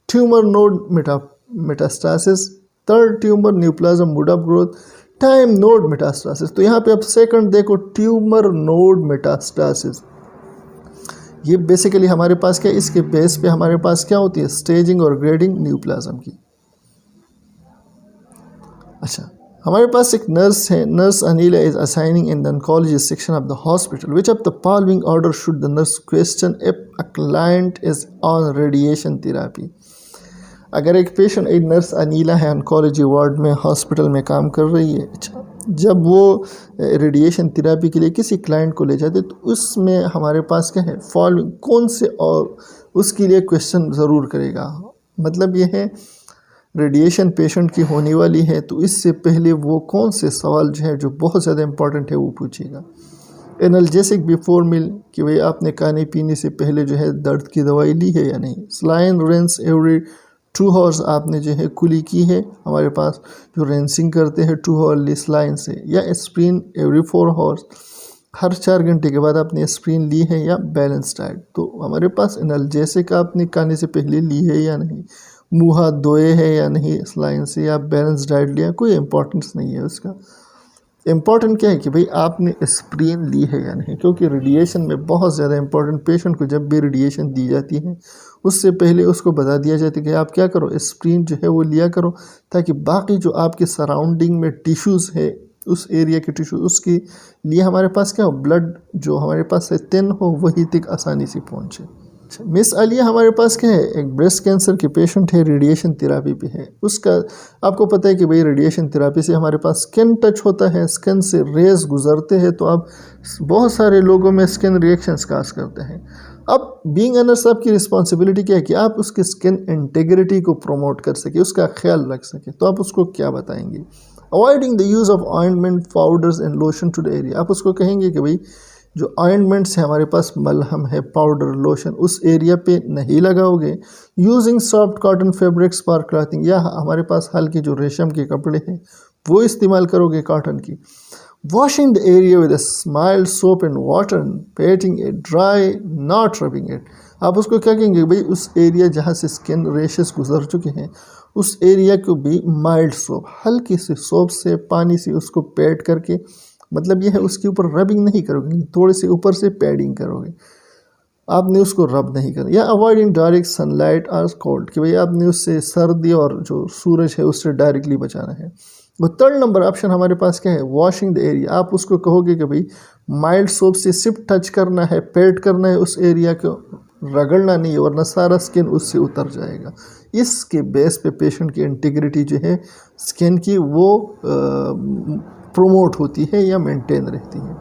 tumour node metastasis, third tumour neoplasm mode of growth, time node metastasis. तो यहाँ पे आप सेकंड देखो, ट्यूमर नोड मेटास्टासिस। ये बेसिकली हमारे पास क्या, इसके बेस पे हमारे पास क्या होती है? स्टेजिंग और ग्रेडिंग न्यूप्लाज्म की। अच्छा, हमारे पास एक नर्स है, nurse Anila is assigning in the oncology section of the hospital. Which of the following order should the nurse question if a client is on radiation therapy? अगर एक पेशेंट, एक nurse Anila है oncology ward में hospital में काम कर रही है, अच्छा, जब वो रेडिएशन थेरेपी के लिए किसी क्लाइंट को ले जाते तो उसमें हमारे पास क्या है, फॉलोइंग कौन से और उसके लिए क्वेश्चन ज़रूर करेगा। मतलब ये है रेडिएशन पेशेंट की होने वाली है तो इससे पहले वो कौन से सवाल जो है जो बहुत ज़्यादा इंपॉर्टेंट है वो पूछेगा। एनाल्जेसिक बिफोर मील, कि भाई आपने खाने पीने से पहले जो है दर्द की दवाई ली है या नहीं। सलाइन रेंस एवरी 2 हॉर्स, आपने जो है कुली की है, हमारे पास जो रेंसिंग करते हैं 2 हॉर्ली सलाइन से। या एस्प्रिन एवरी 4 हॉर्स, हर 4 घंटे के बाद आपने एस्प्रिन ली है। या बैलेंस डाइट, तो हमारे पास एनाल्जेसिक आपने खाने से पहले ली है या नहीं, मुँह हाथ धोए है या नहीं सलाइन से, या बैलेंस डाइट लिया, कोई इंपॉर्टेंस नहीं है उसका। इम्पॉर्टेंट क्या है कि भाई आपने एस्प्रिन ली है या नहीं, क्योंकि रेडिएशन में बहुत ज़्यादा इंपॉर्टेंट, पेशेंट को जब भी रेडिएशन दी जाती है उससे पहले उसको बता दिया जाता है कि आप क्या करो, एस्प्रिन जो है वो लिया करो, ताकि बाकी जो आपके सराउंडिंग में टिश्यूज़ है उस एरिया के टिश्यू उसके लिए हमारे पास क्या हो, ब्लड जो हमारे पास है थिन हो, वही तक आसानी से पहुँचे। मिस आलिया हमारे पास क्या है, एक ब्रेस्ट कैंसर की पेशेंट है, रेडिएशन थेरेपी पे है। उसका आपको पता है कि भाई रेडिएशन थेरेपी से हमारे पास स्किन टच होता है, स्किन से रेज गुजरते हैं, तो आप बहुत सारे लोगों में स्किन रिएक्शंस काज करते हैं। अब बीइंग अ नर्स आपकी रिस्पॉन्सिबिलिटी क्या है कि आप उसकी स्किन इंटीग्रिटी को प्रमोट कर सके, उसका ख्याल रख सके। तो आप उसको क्या बताएंगे? Avoiding the use of ointment, powders and lotion to the area. आप उसको कहेंगे कि भाई जो ऑइंटमेंट्स है हमारे पास, मलहम है, पाउडर, लोशन, उस एरिया पे नहीं लगाओगे। Using soft cotton fabrics for clothing, या हमारे पास हल्के जो रेशम के कपड़े हैं वो इस्तेमाल करोगे कॉटन की। Washing the area with a mild soap and water, painting it dry, not rubbing it. आप उसको क्या कहेंगे, भाई उस एरिया जहाँ से स्किन रेशेस गुजर चुके हैं उस एरिया को भी माइल्ड सोप, हल्की सी सोप से, पानी से उसको पैड करके, मतलब यह है उसके ऊपर रबिंग नहीं करोगे, थोड़े से ऊपर से पैडिंग करोगे, आपने उसको रब नहीं करना। या अवॉइडिंग डायरेक्ट सनलाइट और कोल्ड, कि भाई आपने उससे सर्दी और जो सूरज है उससे डायरेक्टली बचाना है। वो थर्ड नंबर ऑप्शन हमारे पास क्या है, वॉशिंग द एरिया। आप उसको कहोगे कि भाई माइल्ड सोप से सिर्फ टच करना है, पैड करना है उस एरिया को, रगड़ना नहीं है, वरना सारा स्किन उससे उतर जाएगा। इसके बेस पे पेशेंट की इंटीग्रिटी जो है स्किन की वो प्रोमोट होती है या मेंटेन रहती है।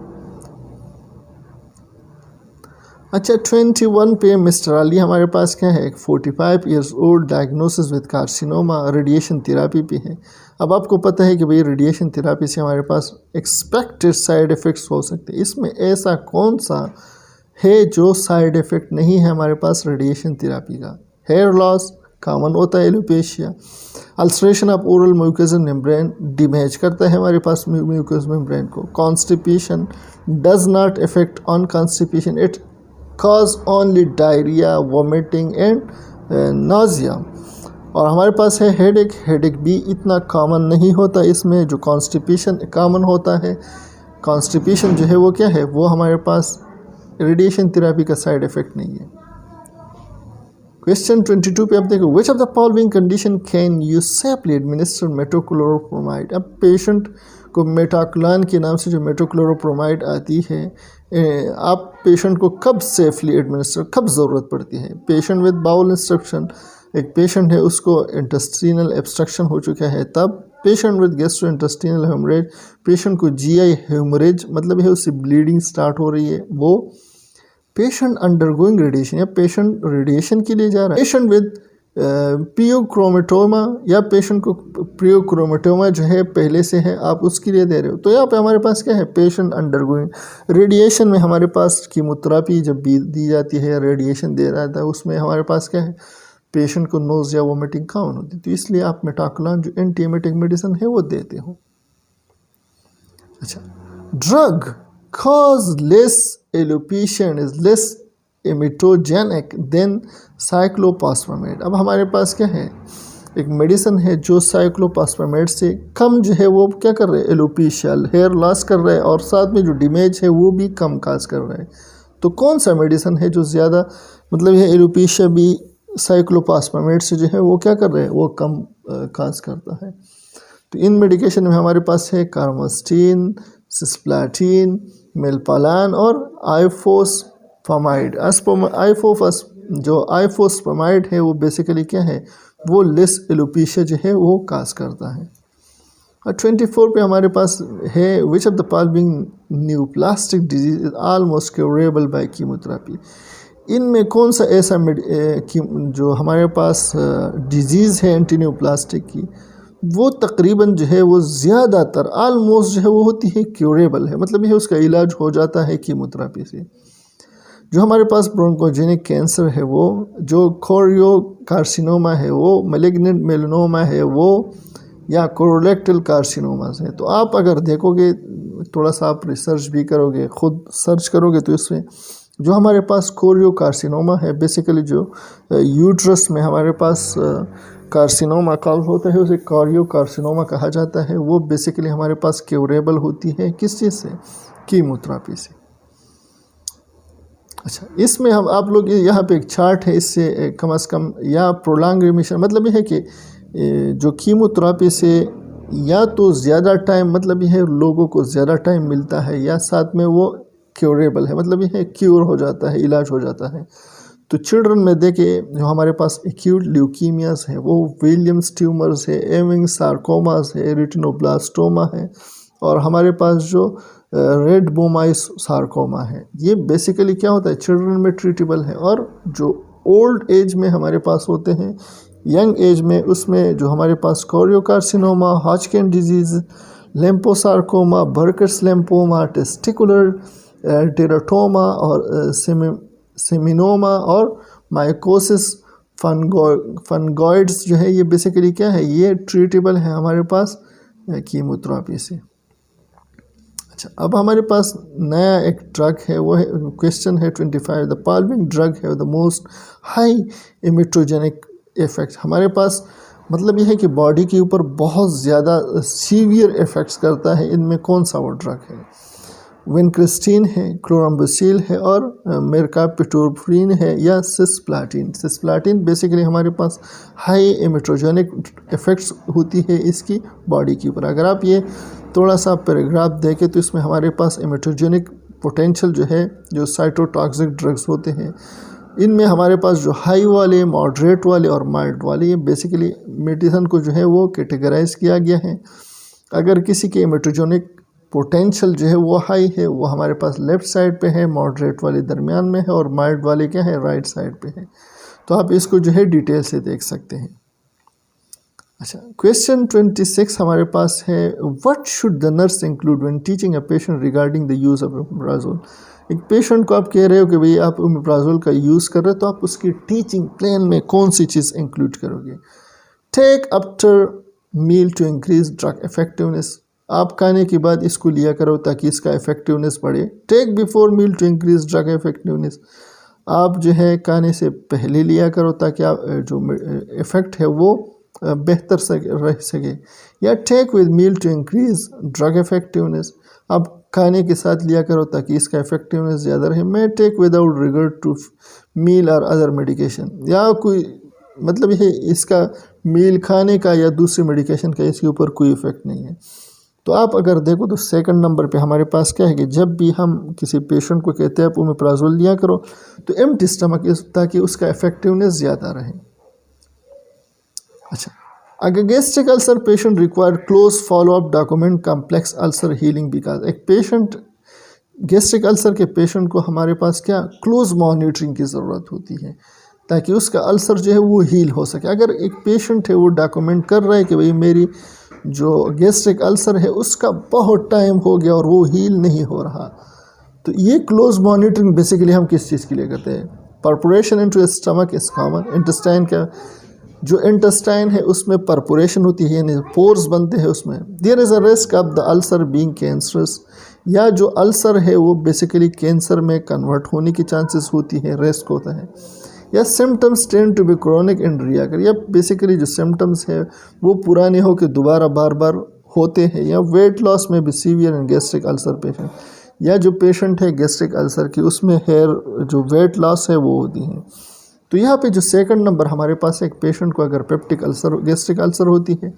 अच्छा, 21 पे मिस्टर अली हमारे पास क्या है, 45 years old, diagnosis with carcinoma, radiation therapy पे है। अब आपको पता है कि भाई रेडिएशन थेरेपी से हमारे पास एक्सपेक्टेड साइड इफ़ेक्ट्स हो सकते हैं। इसमें ऐसा कौन सा है जो साइड इफ़ेक्ट नहीं है हमारे पास रेडिएशन थेरेपी का? हेयर लॉस कॉमन होता है, alopecia, ulceration of oral mucous membrane, damage करता है हमारे पास म्यूकस मेम्ब्रेन को। Constipation does not effect on constipation, it cause only diarrhoea, vomiting and nausea. और हमारे पास है हेडेक, हेडेक भी इतना कॉमन नहीं होता इसमें, जो कॉन्स्टिपेशन कॉमन होता है। कॉन्स्टिपेशन जो है वो क्या है, वो हमारे पास रेडिएशन थेरेपी का साइड इफ़ेक्ट नहीं है। क्वेश्चन 22 पे आप देखो, which of the following condition can you safely administer metoclopramide. अब पेशेंट को मेटाक्लान के नाम से जो मेटोक्लोरोप्रोमाइड आती है, आप पेशेंट को कब सेफली एडमिनिस्टर, कब ज़रूरत पड़ती है? पेशेंट विद बाउल इंस्ट्रक्शन, एक पेशेंट है उसको इंटेस्टिनल एब्स्ट्रक्शन हो चुका है तब। Patient with gastro intestinal haemorrhage, patient को जीआई हेमरेज मतलब है उससे ब्लीडिंग स्टार्ट हो रही है वो। पेशेंट अंडरगोइंग रेडिएशन, या पेशेंट रेडिएशन के लिए जा रहा है। पेशेंट विद पियोक्रोमेटोमा या पेशेंट को पियोक्रोमेटोमा जो है पहले से है, आप उसके लिए दे रहे हो। तो यहाँ पे हमारे पास क्या है, पेशेंट अंडरगोइंग रेडिएशन में हमारे पास कीमोथेरेपी जब भी दी जाती है या रेडिएशन दे रहा था, उसमें हमारे पास क्या है, पेशेंट को नोज या वोमिटिंग कॉमन होती है। तो इसलिए आप मेटाकुलान जो एंटी एमेटिक मेडिसिन है वो देते हो। अच्छा, drug cause less alopecia and is less emetogenic than cyclophosphamide। अब हमारे पास क्या है, एक मेडिसिन है जो साइक्लोपास्पामेड से कम जो है वो क्या कर रहे हैं, एलोपेशिया हेयर लॉस कर रहा है और साथ में जो डैमेज है वो भी कम काज कर रहा है। तो कौन सा मेडिसिन है जो ज़्यादा मतलब ये एलोपेशिया भी साइक्लोपास्पामेड से जो है वो क्या कर रहे हैं, वो कम काज करता है। तो इन मेडिकेशन में हमारे पास है कार्मोस्टीन, सिस्प्लाटिन, मेलपालान और आइफोस्फामाइड। जो आइफोस्फामाइड है वो बेसिकली क्या है, वो लेस एलोपेशिया जो है वो काज करता है। और 24 पे हमारे पास है which of the following neoplastic disease is almost curable by chemotherapy. इनमें कौन सा ऐसा जो हमारे पास डिजीज़ है एंटी न्यूप्लास्टिक की, वो तकरीबन जो है वो ज़्यादातर आलमोस्ट जो है वो होती है क्योरेबल है, मतलब यह उसका इलाज हो जाता है कीमोथेरेपी से। जो हमारे पास ब्रोंकोजेनिक कैंसर है वो, जो कोरियोकार्सिनोमा है वो, मैलिग्नेंट मेलानोमा है वो, या कोलोरेक्टल कार्सिनोमास है। तो आप अगर देखोगे, थोड़ा सा आप रिसर्च भी करोगे, खुद सर्च करोगे, तो इसमें जो हमारे पास कोरियोकार्सिनोमा है बेसिकली जो यूट्रस में हमारे पास कार्सिनोमा कॉज होता है, उसे कोरियोकार्सिनोमा कहा जाता है। वो बेसिकली हमारे पास क्योरेबल होती है किस चीज़ से, कीमोथेरेपी से। अच्छा, इसमें हम आप लोग यहाँ पे एक चार्ट है, इससे कम से कम या प्रोलॉन्ग रिमिशन मतलब यह है कि जो कीमोथेरेपी से या तो ज़्यादा टाइम मतलब यह है लोगों को ज़्यादा टाइम मिलता है, या साथ में वो क्योरेबल है मतलब यह है क्योर हो जाता है, इलाज हो जाता है। तो चिल्ड्रन में देखें जो हमारे पास एक्यूट ल्यूकीमियास है वो विलियम्स ट्यूमर्स है, एविंग्स सार्कोमास है, रेटिनोब्लास्टोमा है, और हमारे पास जो रेड बोमाइस सार्कोमा है। ये बेसिकली क्या होता है, चिल्ड्रन में ट्रीटेबल है। और जो ओल्ड एज में हमारे पास होते हैं, यंग एज में, उसमें जो हमारे पास choriocarcinoma, Hodgkin disease, lymphosarcoma, Burkitt's lymphoma, testicular teratoma और सेमिनोमा और माइकोसिस फंगॉइड्स जो है, ये बेसिकली क्या है, ये ट्रीटेबल है हमारे पास कीमोथेरेपी से। अच्छा, अब हमारे पास नया एक ड्रग है, वो है क्वेश्चन है 25, द फॉलोइंग ड्रग है द मोस्ट हाई इमेट्रोजेनिक इफेक्ट। हमारे पास मतलब यह है कि बॉडी के ऊपर बहुत ज़्यादा सीवियर इफ़ेक्ट्स करता है, इनमें कौन सा वो ड्रग है, विनक्रिस्टीन है, क्लोराम्बुसिल है, और मेरकापिटोप्रिन है, या सिस्प्लाटिन। सिस्प्लाटिन बेसिकली हमारे पास हाई इमेट्रोजेनिक इफ़ेक्ट्स होती है इसकी बॉडी के ऊपर। अगर आप ये थोड़ा सा पैराग्राफ देखें तो इसमें हमारे पास इमेट्रोजेनिक पोटेंशियल जो है, जो साइटोटॉक्सिक ड्रग्स होते हैं, इनमें हमारे पास जो हाई वाले, मॉडरेट वाले और माइल्ड वाले, ये बेसिकली मेडिसिन को जो है वो कैटेगराइज किया गया है। अगर किसी के इमेट्रोजेनिक पोटेंशियल जो है वो हाई है, वो हमारे पास लेफ़्ट साइड पे है, मॉडरेट वाले दरमियान में है, और माइल्ड वाले क्या है, राइट साइड पे है। तो आप इसको जो है डिटेल से देख सकते हैं। अच्छा, क्वेश्चन 26 हमारे पास है, what should the nurse include when teaching a patient regarding the use of omeprazole. एक पेशेंट को आप कह रहे हो कि भाई आप ओमेप्राजोल का यूज़ कर रहे हो, तो आप उसकी टीचिंग प्लान में कौन सी चीज़ इंक्लूड करोगे। Take after meal to increase drug effectiveness, आप खाने के बाद इसको लिया करो ताकि इसका इफेक्टिवनेस बढ़े। Take before meal to increase drug effectiveness, आप जो है खाने से पहले लिया करो ताकि आप जो इफ़ेक्ट है वो बेहतर रह सके। या take with meal to increase drug effectiveness, आप खाने के साथ लिया करो ताकि इसका इफेक्टिवनेस ज़्यादा रहे। मैं take without regard to meal और अदर मेडिकेशन, या कोई मतलब ये इसका मील खाने का या दूसरे मेडिकेशन का इसके ऊपर कोई इफ़ेक्ट नहीं है। तो आप अगर देखो तो सेकंड नंबर पे हमारे पास क्या है कि जब भी हम किसी पेशेंट को कहते हैं आप ओमेप्राजोल लिया करो, तो एम्प्टी स्टमक, ताकि उसका इफेक्टिवनेस ज़्यादा रहे। अच्छा, अगर gastric ulcer patient require close follow up document complex ulcer healing, because एक पेशेंट गैस्ट्रिक अल्सर के पेशेंट को हमारे पास क्या क्लोज मॉनिटरिंग की ज़रूरत होती है। ताकि उसका अल्सर जो है वो हील हो सके। अगर एक पेशेंट है वो डॉक्यूमेंट कर रहा है कि भाई मेरी जो गैस्ट्रिक अल्सर है उसका बहुत टाइम हो गया और वो हील नहीं हो रहा, तो ये क्लोज मॉनिटरिंग बेसिकली हम किस चीज़ के लिए करते हैं? Perforation into stomach is common. Intestine का जो इंटेस्टाइन है उसमें परपोरेशन होती है, यानी पोर्स बनते हैं उसमें। There is a risk of the ulcer being cancerous, या जो अल्सर है वो बेसिकली कैंसर में कन्वर्ट होने की चांसेस होती है, रिस्क होता है। या symptoms tend to be chronic and recur, या बेसिकली जो सिम्टम्स है वो पुराने हो के दोबारा बार बार होते हैं। या वेट लॉस में भी severe and gastric ulcer patient, या जो पेशेंट है गैस्ट्रिक अल्सर की उसमें हेयर जो वेट लॉस है वो होती है। तो यहाँ पे जो सेकंड नंबर हमारे पास एक पेशेंट को अगर पेप्टिक अल्सर गैस्ट्रिक अल्सर होती है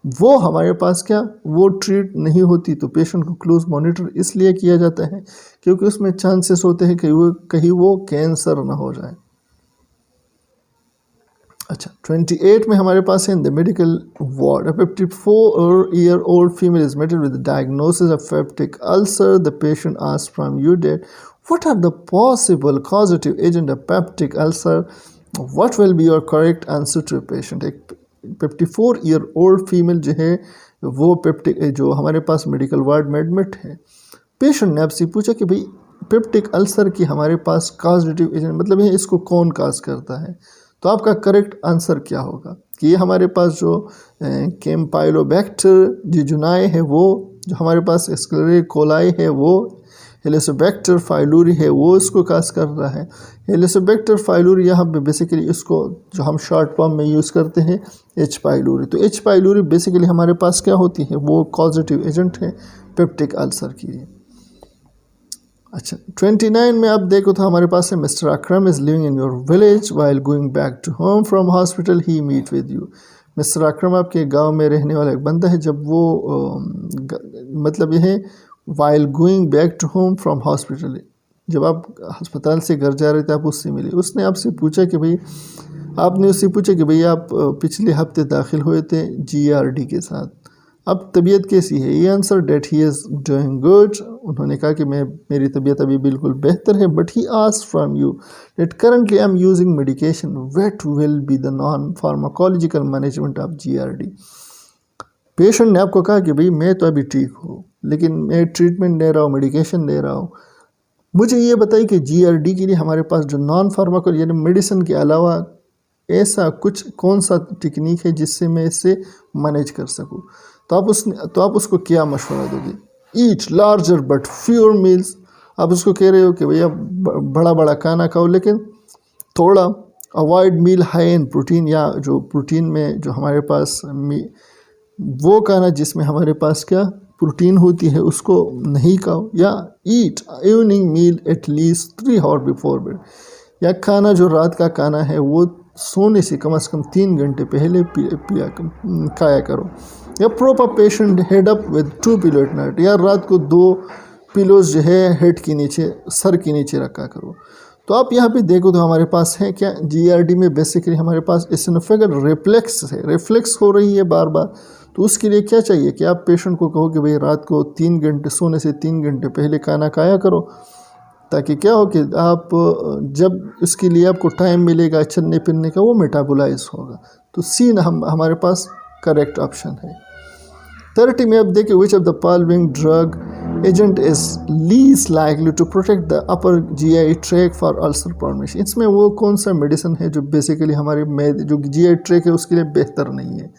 वो हमारे पास क्या वो ट्रीट नहीं होती, तो पेशेंट को क्लोज मॉनिटर इसलिए किया जाता है क्योंकि उसमें चांसेस होते हैं कि वो कहीं वो कैंसर ना हो जाए। अच्छा, 28 में हमारे पास है in the medical ward, a 54-year-old female is admitted with the diagnosis of peptic ulcer. The patient asked from you that what are the possible causative agent of peptic ulcer? What will be your correct answer to a patient? एक 54-year-old female जो है वो peptic जो हमारे पास medical ward में admit है, patient ने आपसे पूछा कि भाई पेप्टिक अल्सर की हमारे पास कॉजेटिव एजेंट मतलब है इसको कौन काज करता है, तो आपका करेक्ट आंसर क्या होगा कि ये हमारे पास जो कैम्पाइलोबैक्टर जिजुनाई है वो, जो हमारे पास एस्केलेरिया कोलाई है वो, हेलिकोबैक्टर फाइलूरी है वो इसको काज कर रहा है। हेलिकोबैक्टर फाइलूरी यहाँ पे बेसिकली इसको जो हम शॉर्ट फॉर्म में यूज़ करते हैं एच पाइलूरी, तो एच पाइलूरी बेसिकली हमारे पास क्या होती है वो पॉजिटिव एजेंट है पेप्टिक अल्सर की। अच्छा, 29 में आप देखो तो हमारे पास है mister Akram is living in your village while going back to home from hospital he meet with you. Mister Akram आपके गांव में रहने वाला एक बंदा है, जब वो मतलब यह है while going back to home from hospital, जब आप अस्पताल से घर जा रहे थे आप उससे मिले, उसने आपसे पूछा कि भाई आपने उससे पूछा कि भाई आप पिछले हफ्ते दाखिल हुए थे GRD के साथ, अब तबीयत कैसी है? ये answer that he is doing good, उन्होंने कहा कि मेरी तबीयत अभी बिल्कुल बेहतर है। But he asked from you that currently I am using medication, what will be the non pharmacological management of GRD। Patient ने आपको कहा कि भाई मैं तो अभी ठीक हूँ लेकिन मैं ट्रीटमेंट दे रहा हूँ, मेडिकेशन दे रहा हूँ, मुझे ये बताइए कि GRD के लिए हमारे पास जो नॉन फार्माकोल यानी मेडिसिन के अलावा ऐसा कुछ कौन सा टेक्निक है जिससे मैं इससे मैनेज कर सकूँ। तो आप उसको क्या मशवरा दोगे? ईट लार्जर बट फ्यूअर मील्स, आप उसको कह रहे हो कि भैया बड़ा बड़ा खाना खाओ लेकिन थोड़ा avoid meal high in protein, या जो प्रोटीन में जो हमारे पास वो खाना जिसमें हमारे पास क्या प्रोटीन होती है उसको नहीं खाओ, या ईट इवनिंग मील एटलीस्ट 3 आवर बिफोर बेड, या खाना जो रात का खाना है वो सोने से कम 3 घंटे पहले खाया करो, या proper patient head up with 2 pillow at night, या रात को 2 पिलोज जो है हेड के नीचे सर के नीचे रखा करो। तो आप यहाँ पे देखो तो हमारे पास है क्या GRD में बेसिकली हमारे पास एसिनोफेगल रिफ्लेक्स है, रिफ्लेक्स हो रही है बार बार, तो उसके लिए क्या चाहिए कि आप पेशेंट को कहो कि भाई रात को 3 घंटे सोने से 3 घंटे पहले खाना खाया करो, ताकि क्या हो कि आप जब इसके लिए आपको टाइम मिलेगा चलने फिरने का वो मेटाबोलाइज होगा। तो सी हमारे पास करेक्ट ऑप्शन है। 30 में अब देखिए which of the following drug agent is least likely to protect the upper GI tract for ulcer formation. इसमें वो कौन सा मेडिसिन है जो बेसिकली हमारे जो GI ट्रैक है उसके लिए बेहतर नहीं है?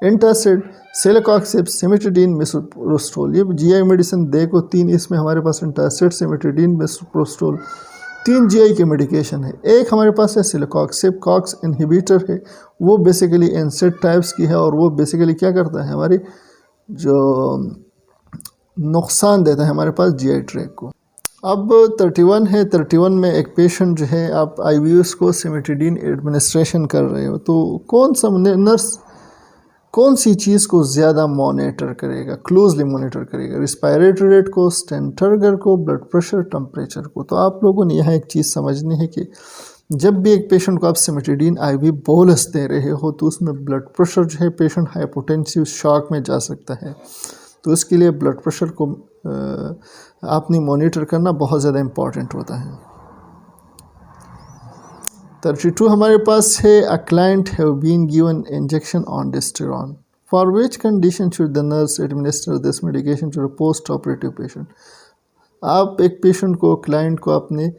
Antacid, celecoxib, cimetidine, misoprostol. ये GI मेडिसिन देखो 3, इसमें हमारे पास एंटासिड, सिमेट्रिडीन, मिसोप्रोस्टोल 3 GI के मेडिकेशन है। एक हमारे पास है सिलेकॉक्सिब, कॉक्स इनहिबिटर है, वो बेसिकली एनसेड टाइप्स की है और वो बेसिकली क्या करता है हमारी जो नुकसान देता है हमारे पास GI ट्रैक को। अब 31 है, 31 में एक पेशेंट जो है आप IVS को सिमेट्रिडीन एडमिनिस्ट्रेशन कर रहे हो, तो कौन सा नर्स कौन सी चीज़ को ज़्यादा मॉनिटर करेगा, क्लोजली मॉनिटर करेगा? रिस्पायरेटरी रेट को, स्टेंटर्गर को, ब्लड प्रेशर, टेम्परेचर को। तो आप लोगों ने यहाँ एक चीज़ समझनी है कि जब भी एक पेशेंट को आप सिमेट्रिडीन IV बोलस दे रहे हो तो उसमें ब्लड प्रेशर जो है पेशेंट हाइपोटेंसिव शॉक में जा सकता है, तो इसके लिए ब्लड प्रेशर को आपने मॉनिटर करना बहुत ज़्यादा इम्पॉर्टेंट होता है। 32 हमारे पास है a client have been given injection ondansetron for which condition should the nurse administer this medication to the post operative patient. आप एक पेशेंट को, क्लाइंट को आपने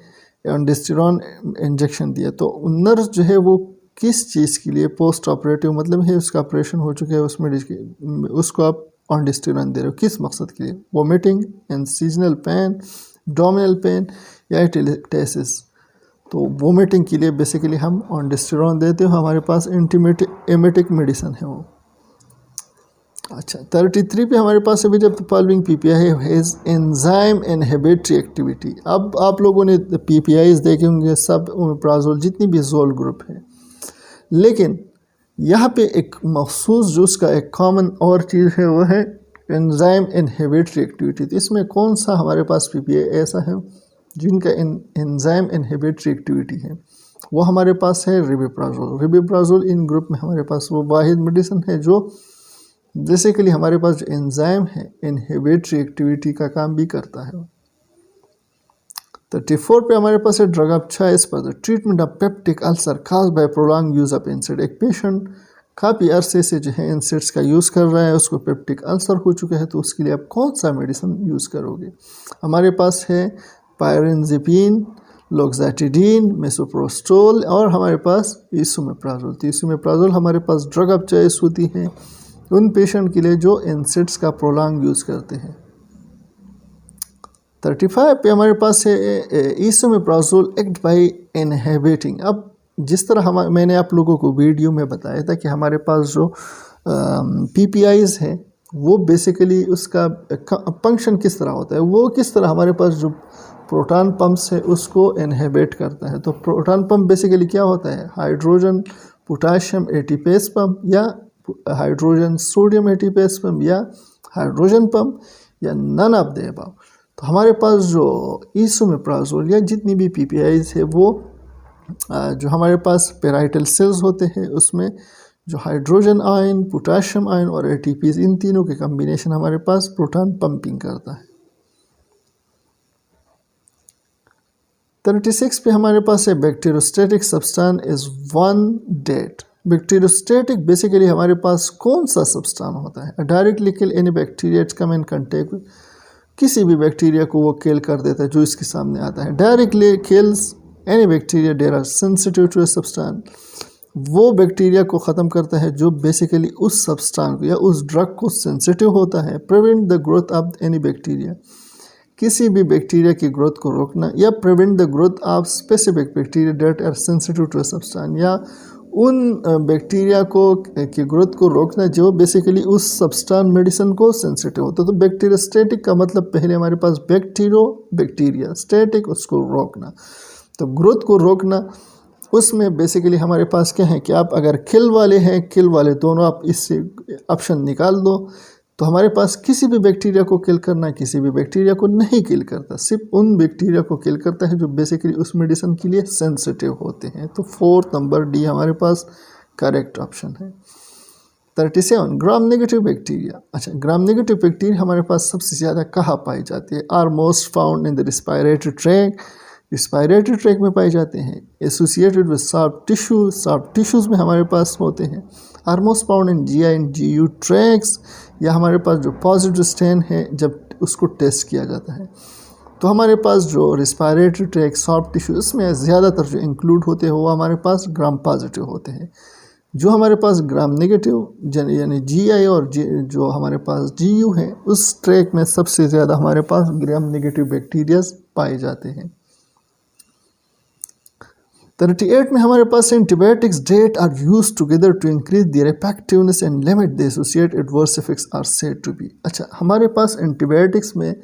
डिस्टेरॉन इंजेक्शन दिया, तो नर्स जो है वो किस चीज़ के लिए, पोस्ट ऑपरेटिव मतलब है उसका ऑपरेशन हो चुका है, उसमें उसको आप ऑनडिस्टेरॉन दे रहे हो, किस मकसद के लिए? वोमिटिंग, इंसीजनल पेन, डोमिनल पेन या एटेलिटेसिस। तो वोमिटिंग के लिए बेसिकली हम ऑनडिस्टेरॉन देते हो, हमारे पास एमेटिक मेडिसिन है वो। अच्छा 33 पे हमारे पास अभी जब फॉलोइंग पीपीआई है एंजाइम इनहिबिटरी एक्टिविटी। अब आप लोगों ने पीपीआईज देखे होंगे सब, ओमेप्राजोल जितनी भी जोल ग्रुप है, लेकिन यहाँ पे एक मखसूस जो उसका एक कॉमन और चीज़ है वो है एंजाइम इनहिबिटरी एक्टिविटी। तो इसमें कौन सा हमारे पास पीपीआई ऐसा है जिनका एंजाइम इनहिबिटरी एक्टिविटी है? वो हमारे पास है रिबिप्राजोल। रिबिप्राजोल इन ग्रुप में हमारे पास वो वाहिद मेडिसिन है जो बेसिकली हमारे पास जो एंजाइम है इनहिबिटरी एक्टिविटी का काम भी करता है। 34 पे हमारे पास है drug of choice for the treatment of peptic ulcer cause by prolong use of NSAIDs. एक पेशेंट काफ़ी अरसे से जो है इंसेट्स का यूज़ कर रहा है, उसको पेप्टिक अल्सर हो चुका है, तो उसके लिए आप कौन सा मेडिसिन यूज़ करोगे? हमारे पास है पायरेनजिपिन, लोक्साटिडीन, मेसोप्रोस्टोल और हमारे पास इसोमेप्राजोल। तो इसोमेप्राजोल हमारे पास ड्रग ऑफ चॉइस होती है उन पेशेंट के लिए जो इंसेट्स का प्रोलॉन्ग यूज़ करते हैं। 35 पे हमारे पास है इसोमेप्राजोल एक्ट बाय इनहिबिटिंग। अब जिस तरह मैंने आप लोगों को वीडियो में बताया था कि हमारे पास जो पीपीआईज है वो बेसिकली उसका फंक्शन किस तरह होता है, वो किस तरह हमारे पास जो प्रोटॉन पंप्स है उसको इनहिबिट करता है। तो प्रोटॉन पंप बेसिकली क्या होता है? हाइड्रोजन पोटाशियम एटीपेस पंप या हाइड्रोजन सोडियम एटीपेस पंप या हाइड्रोजन पंप या नन ऑफ द अबव। तो हमारे पास जो इसोमेप्राजोल या जितनी भी पीपीआईज है वो जो हमारे पास पेराइटल सेल्स होते हैं उसमें जो हाइड्रोजन आयन, पोटाशियम आयन और एटीपीज, इन तीनों के कॉम्बिनेशन हमारे पास प्रोटॉन पंपिंग करता है। 36 पे हमारे पास है bacteriostatic substance is one that. Bacteriostatic basically हमारे पास कौन सा सब्सटेंस होता है? Directly kill any bacteria it's come in contact, किसी भी बैक्टीरिया को वो किल कर देता है जो इसके सामने आता है। Directly kills any bacteria there are sensitive to a substance, वो बैक्टीरिया को ख़त्म करता है जो बेसिकली उस सब्सटेंस को या उस ड्रग को सेंसिटिव होता है। Prevent the growth of any bacteria, किसी भी बैक्टीरिया की ग्रोथ को रोकना, या prevent the growth of specific bacteria that are sensitive to a substance, या उन बैक्टीरिया को की ग्रोथ को रोकना जो बेसिकली उस सब्सटेंस मेडिसिन को सेंसिटिव होता है। तो बैक्टीरियोस्टैटिक का मतलब पहले हमारे पास बैक्टीरिया, स्टैटिक उसको रोकना, तो ग्रोथ को रोकना। उसमें बेसिकली हमारे पास क्या है कि आप अगर किल वाले हैं, किल वाले दोनों आप इससे ऑप्शन निकाल दो, तो हमारे पास किसी भी बैक्टीरिया को किल करना, किसी भी बैक्टीरिया को नहीं किल करता, सिर्फ उन बैक्टीरिया को किल करता है जो बेसिकली उस मेडिसिन के लिए सेंसिटिव होते हैं। तो 4 नंबर डी हमारे पास करेक्ट ऑप्शन है। 37 ग्राम नेगेटिव बैक्टीरिया। अच्छा, ग्राम नेगेटिव बैक्टीरिया हमारे पास सबसे ज़्यादा कहाँ पाई जाती है? Are most found in the respiratory tract, respiratory tract में पाए जाते हैं। Associated with soft tissue, soft tissues में हमारे पास होते हैं। Are most found in GI and GU tracts, या हमारे पास जो पॉजिटिव स्टेन है जब उसको टेस्ट किया जाता है। तो हमारे पास जो रिस्पायरेटरी ट्रैक, सॉफ्ट टिश्यू, इसमें ज़्यादातर जो इंक्लूड होते हैं वो हमारे पास ग्राम पॉजिटिव होते हैं। जो हमारे पास ग्राम नेगेटिव यानी जीआई और जो हमारे पास जीयू है, उस ट्रैक में सबसे ज़्यादा हमारे पास ग्राम नेगेटिव बैक्टीरियाज पाए जाते हैं। 38 में हमारे पास antibiotics that are use together to increase their effectiveness and limit the associate adverse effects are said to be. अच्छा, हमारे पास एंटीबायोटिक्स में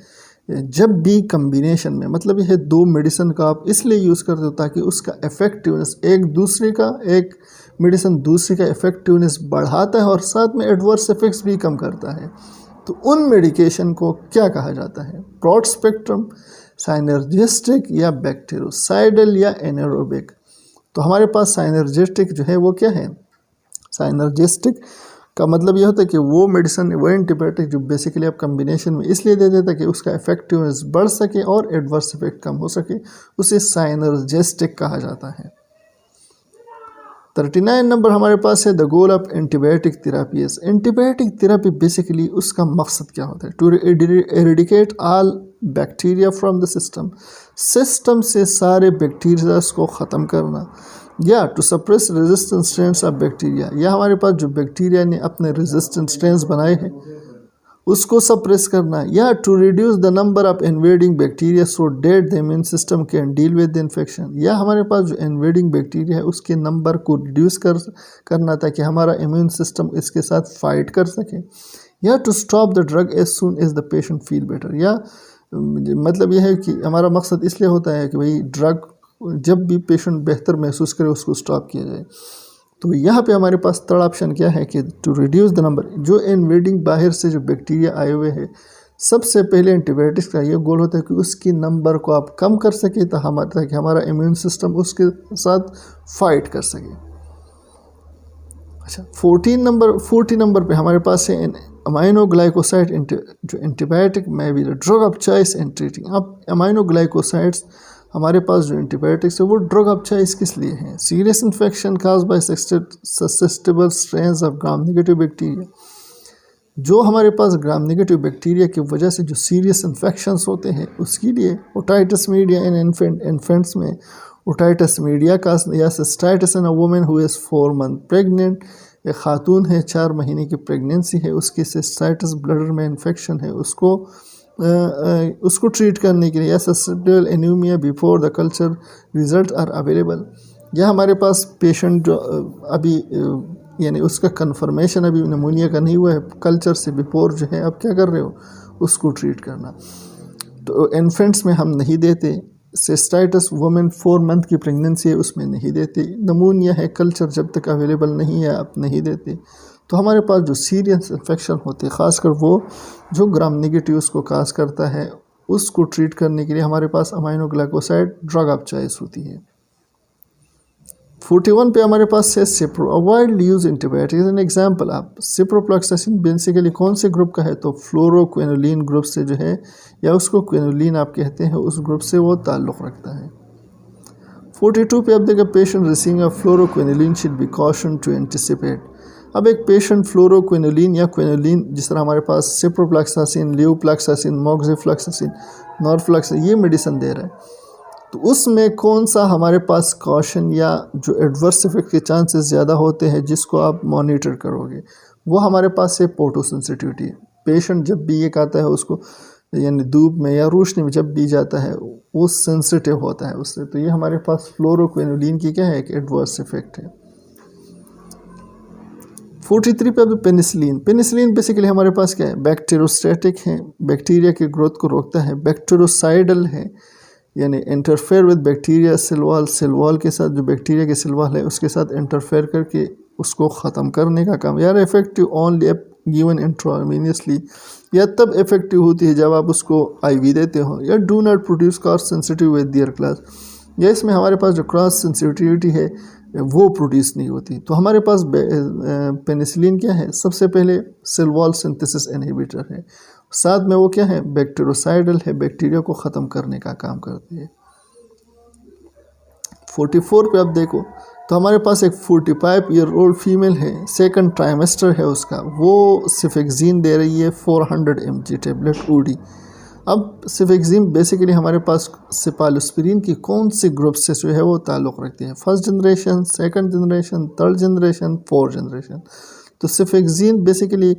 जब भी कम्बिनेशन में, मतलब यह दो मेडिसिन का आप इसलिए यूज़ करते हो ताकि उसका इफेक्टिवनेस एक मेडिसिन दूसरे का इफेक्टिवनेस बढ़ाता है और साथ में एडवर्स इफेक्ट्स भी कम करता है। तो उन मेडिकेशन को क्या कहा जाता है? ब्रॉड स्पेक्ट्रम, साइनर्जिस्टिक या बैक्टीरियोसाइडल या एनारोबिक। तो हमारे पास साइनर्जिस्टिक जो है वो क्या है? साइनर्जिस्टिक का मतलब यह होता है कि वो मेडिसिन, वो एंटीबायोटिक जो बेसिकली आप कम्बिनेशन में इसलिए दे देता है कि उसका इफेक्टिवनेस बढ़ सके और एडवर्स इफेक्ट कम हो सके, उसे साइनर्जिस्टिक कहा जाता है। 39 नंबर हमारे पास है the goal of antibiotic therapy. Antibiotic therapy basically उसका मकसद क्या होता है? To eradicate all bacteria from the system, system से सारे बैक्टीरिया को ख़त्म करना, या to suppress resistant strains of bacteria, या हमारे पास जो बैक्टीरिया ने अपने रेजिस्टेंट स्ट्रेन्स बनाए हैं उसको सप्रेस करना, या to reduce the number of invading bacteria so that the immune system can deal with the infection, या हमारे पास जो इन्वेडिंग बैक्टीरिया है उसके नंबर को रिड्यूस करना ताकि हमारा इम्यून सिस्टम इसके साथ फाइट कर सके, या to stop the drug as soon as the patient feel better. या मतलब यह है कि हमारा मकसद इसलिए होता है कि भाई ड्रग जब भी पेशेंट बेहतर महसूस करे उसको स्टॉप किया जाए। तो यहाँ पे हमारे पास थर्ड ऑप्शन क्या है कि टू रिड्यूस द नंबर, जो इन्वेडिंग बाहर से जो बैक्टीरिया आए हुए हैं, सबसे पहले एंटीबायोटिक्स का ये गोल होता है कि उसकी नंबर को आप कम कर सके ताकि हमारा इम्यून सिस्टम उसके साथ फाइट कर सके। अच्छा 40 नंबर पे हमारे पास है अमाइनोग्लाइकोसाइड, जो एंटीबायोटिक में भी drug of choice in treating. अब अमाइनोग्लाइकोसाइड्स हमारे पास जो एंटीबायोटिक्स है वो ड्रग ऑफ चॉइस किस लिए हैं? Serious infection caused by susceptible strains of gram negative bacteria, जो हमारे पास ग्राम नेगेटिव बैक्टीरिया की वजह से जो सीरियस इन्फेक्शंस होते हैं उसके लिए ओटाइटिस मीडिया इन इन्फेंट्स में ओटाइटिस मीडिया का, या cystitis in a women who is 4 month pregnant, एक खातून है 4 महीने की प्रेगनेंसी है, उसकी सिस्टाइटिस ब्लडर में इन्फेक्शन है, उसको ट्रीट करने के लिए, या susceptible anaemia before the culture result are available, या हमारे पास पेशेंट जो अभी यानी उसका कन्फर्मेशन अभी नमूनिया का नहीं हुआ है, कल्चर से बिफोर जो है आप क्या कर रहे हो उसको ट्रीट करना। तो इन्फेंट्स में हम नहीं देते, सिस्टाइटिस वुमेन 4 मंथ की प्रेगनेंसी है उसमें नहीं देते, नमूनिया है कल्चर जब तक अवेलेबल नहीं है आप नहीं देते। तो हमारे पास जो सीरियस इन्फेक्शन होते हैं ख़ासकर वो जो ग्राम नेगेटिव उसको काज करता है, उसको ट्रीट करने के लिए हमारे पास अमाइनोग्लाइकोसाइड ड्रग ऑफ चॉइस होती है। 41 पे हमारे पास है Cipro, avoid use antibiotic. An example आप सिप्रोफ्लॉक्सासिन बेसिकली कौन से ग्रुप का है? तो फ्लोरोक्विनोलिन ग्रुप से जो है, या उसको क्विनोलिन आप कहते हैं, उस ग्रुप से वो ताल्लुक़ रखता है। 42 पे आप देखें patient receiving fluoroquinolone should be caution to anticipate. अब एक पेशेंट फ्लोरोक्विनोलिन या क्विनोलिन, जिस तरह हमारे पास सिप्रोफ्लॉक्सासिन, लियोफ्लॉक्सासिन, मोक्सिफ्लॉक्सासिन, नॉरफ्लॉक्सासिन ये मेडिसिन दे रहा है, तो उसमें कौन सा हमारे पास कॉशन या जो एडवर्स इफेक्ट के चांसेस ज़्यादा होते हैं जिसको आप मॉनिटर करोगे, वो हमारे पास है फोटोसेंसिटिविटी। पेशेंट जब भी ये कहता है उसको यानी धूप में या रोशनी में जब भी जाता है वो सेंसिटिव होता है उससे, तो ये हमारे पास फ्लोरोक्विनोलिन की क्या है एक एडवर्स इफेक्ट है। 43 पे अब पेनिसिलिन। पेनिसिलिन बेसिकली हमारे पास क्या है? बैक्टीरियोस्टैटिक है, बैक्टीरिया की ग्रोथ को रोकता है, बैक्टीरियोसाइडल है यानी interfere with bacteria cell wall के साथ, जो बैक्टीरिया के सेल वॉल है उसके साथ इंटरफेयर करके उसको ख़त्म करने का काम, यार इफेक्टिव ओनली गिवन इंट्रावेनियसली, या तब इफेक्टिव होती है जब आप उसको IV देते हो, या do not produce cross sensitive with their class, या इसमें हमारे पास जो क्रॉस सेंसिटिविटी है वो प्रोड्यूस नहीं होती। तो हमारे पास पेनिसिलिन क्या है? सबसे पहले सेल वॉल सिंथेसिस इनहिबिटर है, साथ में वो क्या है? बैक्टीरियोसाइडल है, बैक्टीरिया को ख़त्म करने का काम करती है। 44 पे आप देखो तो हमारे पास एक 45 ईयर ओल्ड फीमेल है, सेकंड ट्राइमेस्टर है उसका, वो सिफेक्सिन दे रही है 400 mg टेबलेट OD। अब सिफेक्सिन बेसिकली हमारे पास सिपालोस्पिरिन की कौन से ग्रुप से जो है वो ताल्लुक़ रखती है? First generation, second generation, third generation, fourth generation. तो सिफेक्सिन बेसिकली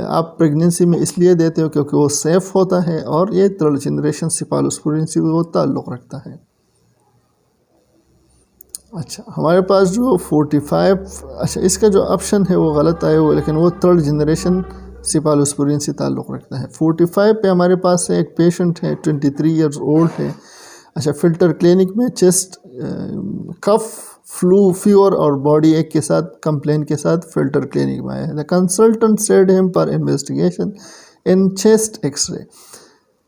आप प्रेगनेंसी में इसलिए देते हो क्योंकि वो सेफ़ होता है, और ये थर्ड जनरेशन सिपालोस्पिरिन से वो ताल्लुक़ रखता है। अच्छा हमारे पास जो 45, अच्छा इसका जो ऑप्शन है वो गलत आया हुआ, लेकिन वो थर्ड जनरेशन सिपालोस्पिरिन से ताल्लुक़ रखता है। 45 पे हमारे पास है एक पेशेंट है 23 ईयर्स ओल्ड है। अच्छा फिल्टर क्लिनिक में चेस्ट कफ फ्लू फीवर और बॉडी एक के साथ कंप्लेन के साथ फिल्टर क्लिनिक में आया है। The consultant said him for investigation in chest X ray.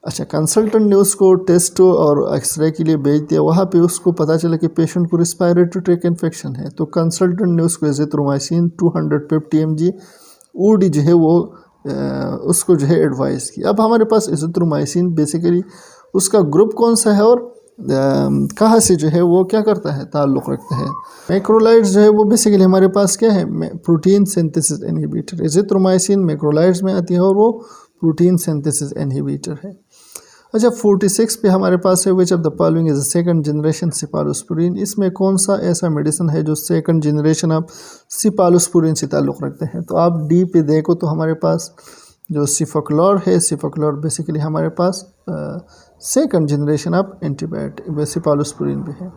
अच्छा कंसल्टेंट ने उसको टेस्ट और एक्सरे के लिए भेज दिया, वहाँ पे उसको पता चला कि पेशेंट को रेस्पिरेटरी ट्रैक इन्फेक्शन है, तो कंसल्टेंट ने उसको एजिथ्रोमाइसिन 250 mg OD जो है वो उसको जो है एडवाइस की। अब हमारे पास एजिथ्रोमाइसिन बेसिकली उसका ग्रुप कौन सा है और कहाँ से जो है वो क्या करता है, ताल्लुक़ रखता है। मैक्रोलाइड्स जो है वो बेसिकली हमारे पास क्या है, protein synthesis inhibitor. Azithromycin macrolides में आती है और वो प्रोटीन सिंथेसिस इनहिबिटर है। अच्छा 46 पे हमारे पास है which of the following is second generation cephalosporin. इसमें कौन सा ऐसा मेडिसिन है जो सेकंड जनरेशन ऑफ सिफालोस्पुरिन से ताल्लुक़ रखते हैं। तो आप डी पे देखो तो हमारे पास जो सिफोक्लोर है, सिफोक्लोर बेसिकली हमारे पास second generation of antibiotic cephalosporin पे है।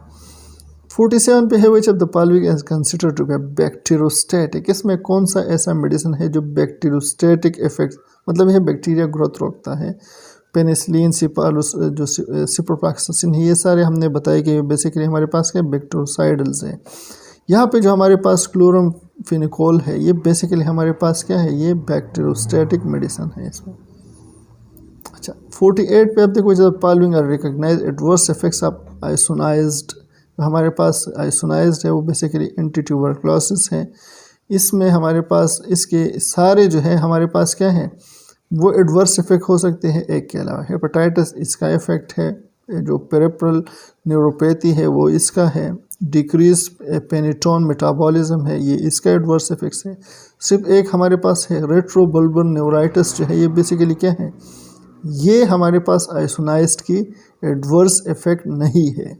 47 पे है which of the following is considered to be bacteriostatic. इसमें कौन सा ऐसा मेडिसिन है जो बैक्टीरियोस्टैटिक इफेक्ट मतलब है बैक्टीरिया ग्रोथ रोकता है। पेनिसिलिन, जो सिप्रोफ्लॉक्सासिन है, ये सारे हमने बताया कि बेसिकली हमारे पास क्या बैक्टीरियोसाइडल्स हैं। यहाँ पे जो हमारे पास क्लोरामफेनिकोल है ये बेसिकली हमारे पास क्या है, ये बैक्टीरियोस्टैटिक मेडिसिन है इसमें। अच्छा 48 पे आप देखो जब following are recognize adverse effects of isoniazid. हमारे पास आइसोनाइज्ड है वो बेसिकली एंटी ट्यूबरक्लोसिस है। इसमें हमारे पास इसके सारे जो है हमारे पास क्या है वो एडवर्स इफेक्ट हो सकते हैं। एक के अलावा हेपेटाइटिस इसका इफेक्ट है, जो पेरिफेरल न्यूरोपैथी है वो इसका है, डिक्रीज पेनिटोन मेटाबॉलिज्म है ये इसका एडवर्स इफेक्ट्स है। सिर्फ एक हमारे पास है रेट्रोबल्बर न्यूराइटिस जो है ये बेसिकली क्या है, ये हमारे पास आइसोनाइज्ड की एडवर्स इफेक्ट नहीं है।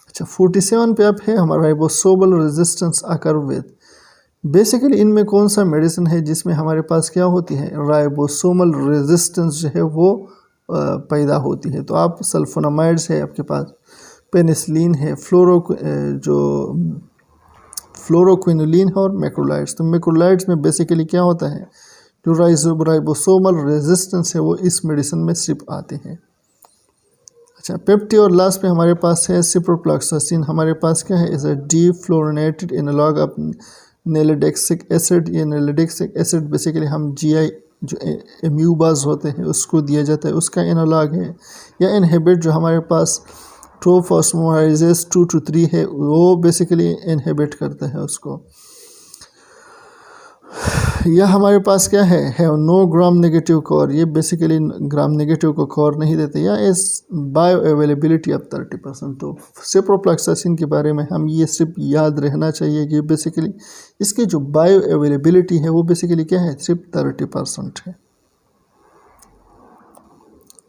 अच्छा 47 पे अब है हमारा ribosomal resistance occur with. Basically इनमें कौन सा मेडिसिन है जिसमें हमारे पास क्या होती है, राइबोसोमल रेजिस्टेंस जो है वो पैदा होती है। तो आप सल्फोनामाइड्स है आपके पास, पेनिसिलिन है, फ्लोरोक्विनोलिन है और मैक्रोलाइड्स। तो मैक्रोलाइड्स में बेसिकली क्या होता है, जो राइबोसोमल रेजिस्टेंस है वो इस मेडिसिन में सिर्फ आते हैं। अच्छा 50 और लास्ट पे हमारे पास है सिप्रोफ्लॉक्सासिन। हमारे पास क्या है, is a di fluorinated analog of nalidixic acid. ये नेलेडेक्सिक एसिड बेसिकली हम जीआई जो एम्यूबाज होते हैं उसको दिया जाता है, उसका एनालॉग है। या इनहिबिट जो हमारे पास ट्रोफॉस्मोराइजेस 2 to 3 है वो बेसिकली इनहिबिट करता है उसको। यह हमारे पास क्या है नो ग्राम नेगेटिव कोर। ये बेसिकली ग्राम नेगेटिव को कोर नहीं देते। या इस बायो अवेलेबिलिटी ऑफ 30%। तो सिप्रोफ्लॉक्सासिन के बारे में हम ये सिर्फ याद रहना चाहिए कि बेसिकली इसकी जो बायो अवेलेबिलिटी है वो बेसिकली क्या है, सिर्फ 30% है।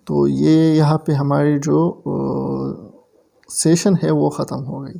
तो ये यहाँ पे हमारी जो सेशन है वो ख़त्म हो गई।